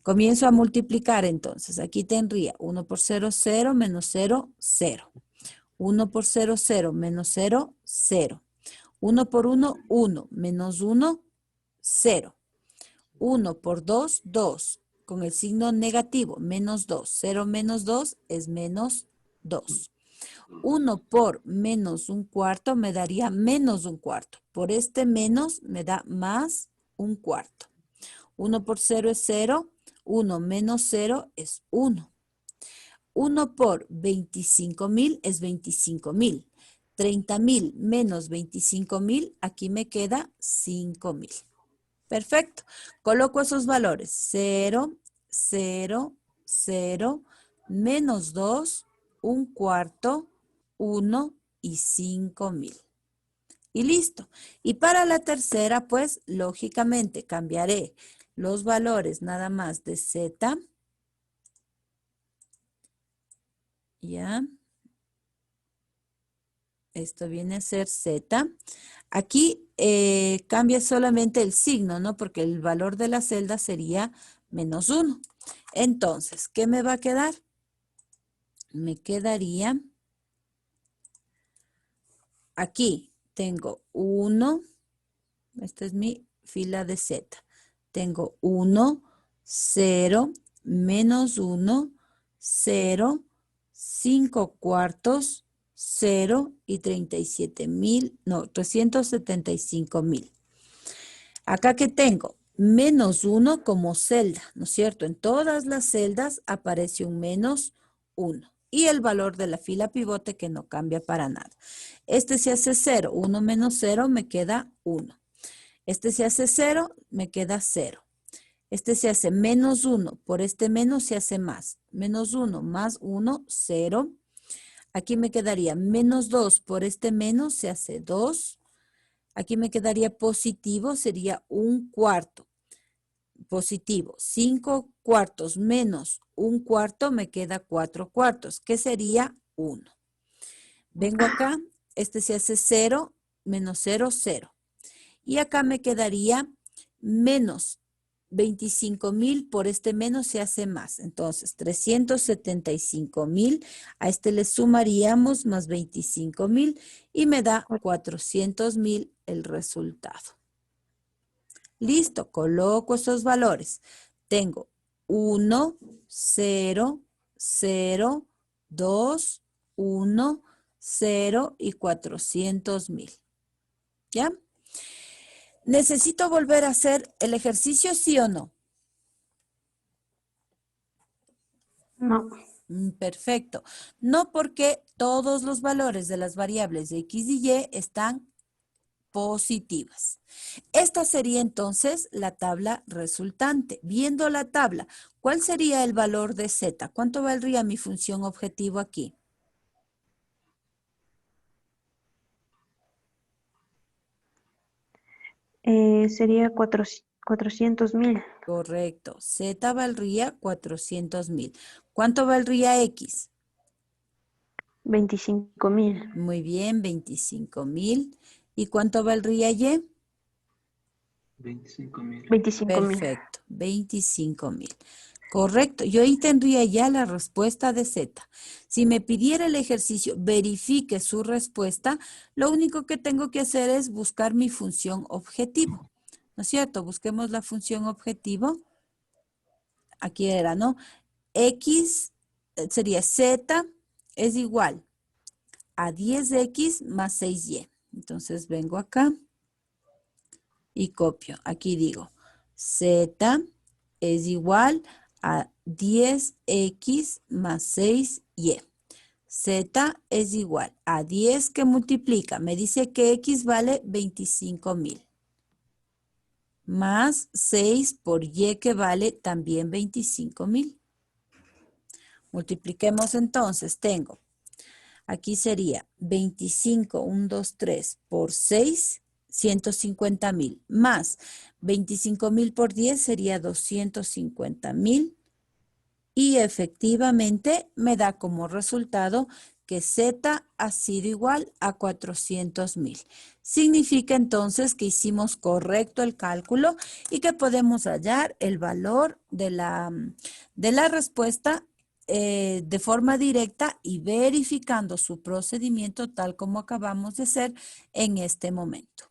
Comienzo a multiplicar entonces. Aquí tendría 1 por 0, 0, menos 0, 0. 1 por 0, 0, menos 0, 0. 1 por 1, 1, menos 1, 0. 1 por 2, 2, con el signo negativo, menos 2. 0 menos 2 es menos 2. 1 por menos un cuarto me daría menos un cuarto. Por este menos me da más un cuarto. 1 por 0 es 0. 1 menos 0 es 1. 1 por 25.000 es 25.000. 30.000 menos 25.000, aquí me queda 5.000. Perfecto. Coloco esos valores. 0, 0, 0, menos 2, un cuarto, 1 y 5.000. Y listo. Y para la tercera, pues, lógicamente, cambiaré los valores nada más de Z. ¿Ya? Esto viene a ser Z. Aquí cambia solamente el signo, ¿no? Porque el valor de la celda sería menos 1. Entonces, ¿qué me va a quedar? Me quedaría, aquí tengo 1, esta es mi fila de Z. Tengo 1, 0, menos 1, 0, 5 cuartos, 0 y 37.000, no, 375.000. Acá que tengo menos 1 como celda, ¿no es cierto? En todas las celdas aparece un menos 1 y el valor de la fila pivote que no cambia para nada. Este se hace 0, 1 menos 0 me queda 1. Este se hace 0, me queda 0. Este se hace menos 1, por este menos se hace más. Menos 1 más 1, 0. Aquí me quedaría menos 2, por este menos se hace 2. Aquí me quedaría positivo, sería un cuarto. Positivo, 5 cuartos menos un cuarto me queda 4 cuartos, que sería 1. Vengo acá, este se hace 0, menos 0, 0. Y acá me quedaría menos 25.000, por este menos se hace más. Entonces, 375.000, a este le sumaríamos más 25.000 y me da 400.000 el resultado. Listo, coloco esos valores. Tengo 1, 0, 0, 2, 1, 0 y 400.000. ¿Ya? ¿Necesito volver a hacer el ejercicio, sí o no? No. Perfecto. No, porque todos los valores de las variables de X y Y están positivas. Esta sería entonces la tabla resultante. Viendo la tabla, ¿cuál sería el valor de Z? ¿Cuánto valdría mi función objetivo aquí? Sería 400.000. Correcto. Z valdría 400.000. ¿Cuánto valdría X? 25.000. Muy bien, 25.000. ¿Y cuánto valdría Y? 25.000. 25.000. Perfecto, 25.000. Correcto, yo ahí tendría ya la respuesta de Z. Si me pidiera el ejercicio, verifique su respuesta, lo único que tengo que hacer es buscar mi función objetivo. ¿No es cierto? Busquemos la función objetivo. Aquí era, ¿no? X sería Z es igual a 10x más 6y. Entonces vengo acá y copio. Aquí digo, z es igual a 10x más 6y. Z es igual a 10 que multiplica. Me dice que X vale 25,000. Más 6 por Y que vale también 25,000. Multipliquemos entonces. Tengo, aquí sería 25, 1, 2, 3 por 6, 150,000. Más 25,000 por 10 sería 250,000. Y efectivamente me da como resultado que Z ha sido igual a 400,000. Significa entonces que hicimos correcto el cálculo y que podemos hallar el valor de la respuesta de forma directa y verificando su procedimiento tal como acabamos de hacer en este momento.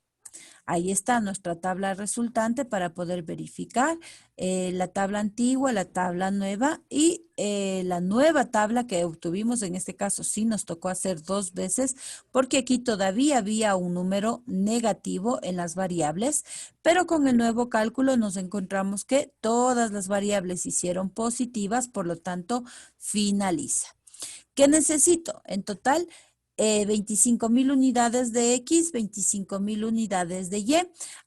Ahí está nuestra tabla resultante para poder verificar la tabla antigua, la tabla nueva y la nueva tabla que obtuvimos. En este caso sí nos tocó hacer 2 veces porque aquí todavía había un número negativo en las variables, pero con el nuevo cálculo nos encontramos que todas las variables se hicieron positivas, por lo tanto finaliza. ¿Qué necesito? En total, 25,000 unidades de X, 25,000 unidades de Y.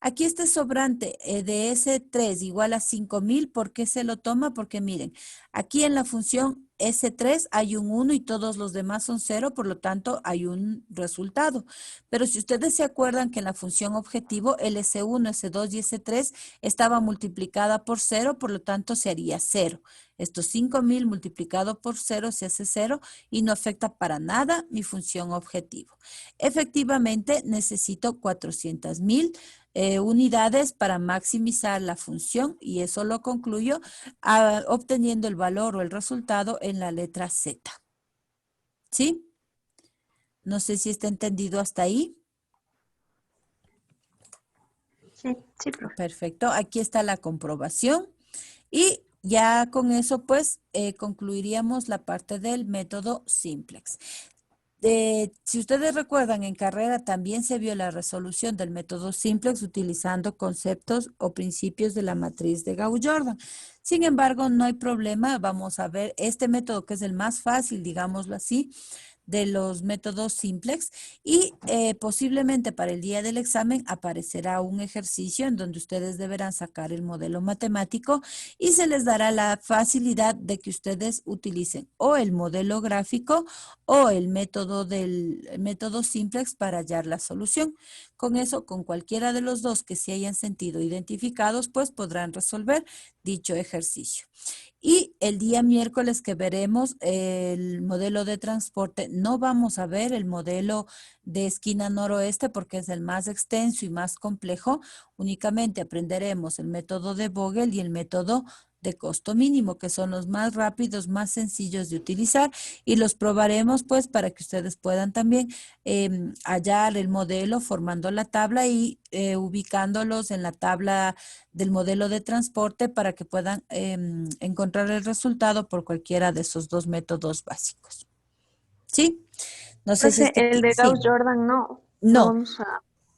Aquí este sobrante de S3 igual a 5,000, ¿por qué se lo toma? Porque miren, aquí en la función S3 hay un 1 y todos los demás son 0, por lo tanto hay un resultado. Pero si ustedes se acuerdan que en la función objetivo el S1, S2 y S3 estaba multiplicada por 0, por lo tanto se haría 0. Estos 5,000 multiplicado por 0 se hace 0 y no afecta para nada mi función objetivo. Efectivamente, necesito 400,000 unidades para maximizar la función y eso lo concluyo obteniendo el valor o el resultado en la letra Z. ¿Sí? No sé si está entendido hasta ahí. Sí, sí, profe. Perfecto. Aquí está la comprobación y ya con eso pues concluiríamos la parte del método simplex. Si ustedes recuerdan, en carrera también se vio la resolución del método simplex utilizando conceptos o principios de la matriz de Gauss-Jordan. Sin embargo, no hay problema. Vamos a ver este método que es el más fácil, digámoslo así, de los métodos simplex y posiblemente para el día del examen aparecerá un ejercicio en donde ustedes deberán sacar el modelo matemático y se les dará la facilidad de que ustedes utilicen o el modelo gráfico o el método simplex para hallar la solución. Con eso, con cualquiera de los dos que se hayan sentido identificados, pues podrán resolver dicho ejercicio. Y el día miércoles que veremos el modelo de transporte, no vamos a ver el modelo de esquina noroeste porque es el más extenso y más complejo. Únicamente aprenderemos el método de Vogel y el método de costo mínimo, que son los más rápidos, más sencillos de utilizar y los probaremos pues para que ustedes puedan también hallar el modelo formando la tabla y ubicándolos en la tabla del modelo de transporte para que puedan encontrar el resultado por cualquiera de esos dos métodos básicos. ¿Sí? No sé si Profe, el de sí. Gauss-Jordan no No. vamos a...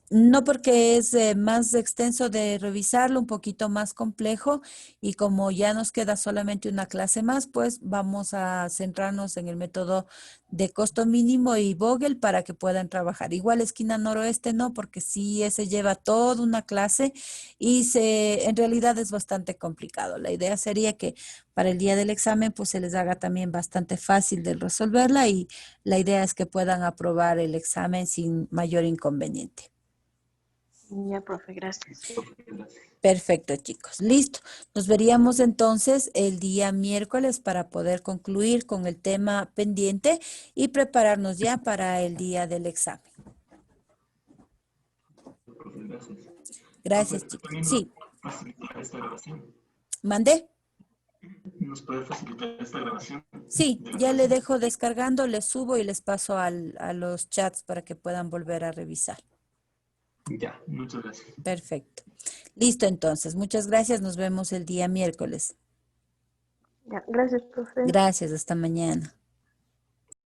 No, porque es más extenso de revisarlo, un poquito más complejo y como ya nos queda solamente una clase más, pues vamos a centrarnos en el método de costo mínimo y Vogel para que puedan trabajar. Igual esquina noroeste no, porque sí ese lleva toda una clase y en realidad es bastante complicado. La idea sería que para el día del examen pues se les haga también bastante fácil de resolverla y la idea es que puedan aprobar el examen sin mayor inconveniente. Ya, profe, gracias. Perfecto, chicos. Listo. Nos veríamos entonces el día miércoles para poder concluir con el tema pendiente y prepararnos ya para el día del examen. Gracias. Gracias, Profe, chicos. ¿también nos Sí. puede facilitar esta grabación? ¿Mandé? ¿Nos puede facilitar esta grabación Sí, de la ya le clase? dejo descargando, les subo y les paso a los chats para que puedan volver a revisar. Ya, muchas gracias. Perfecto. Listo, entonces. Muchas gracias. Nos vemos el día miércoles. Ya, gracias, profe. Gracias. Hasta mañana.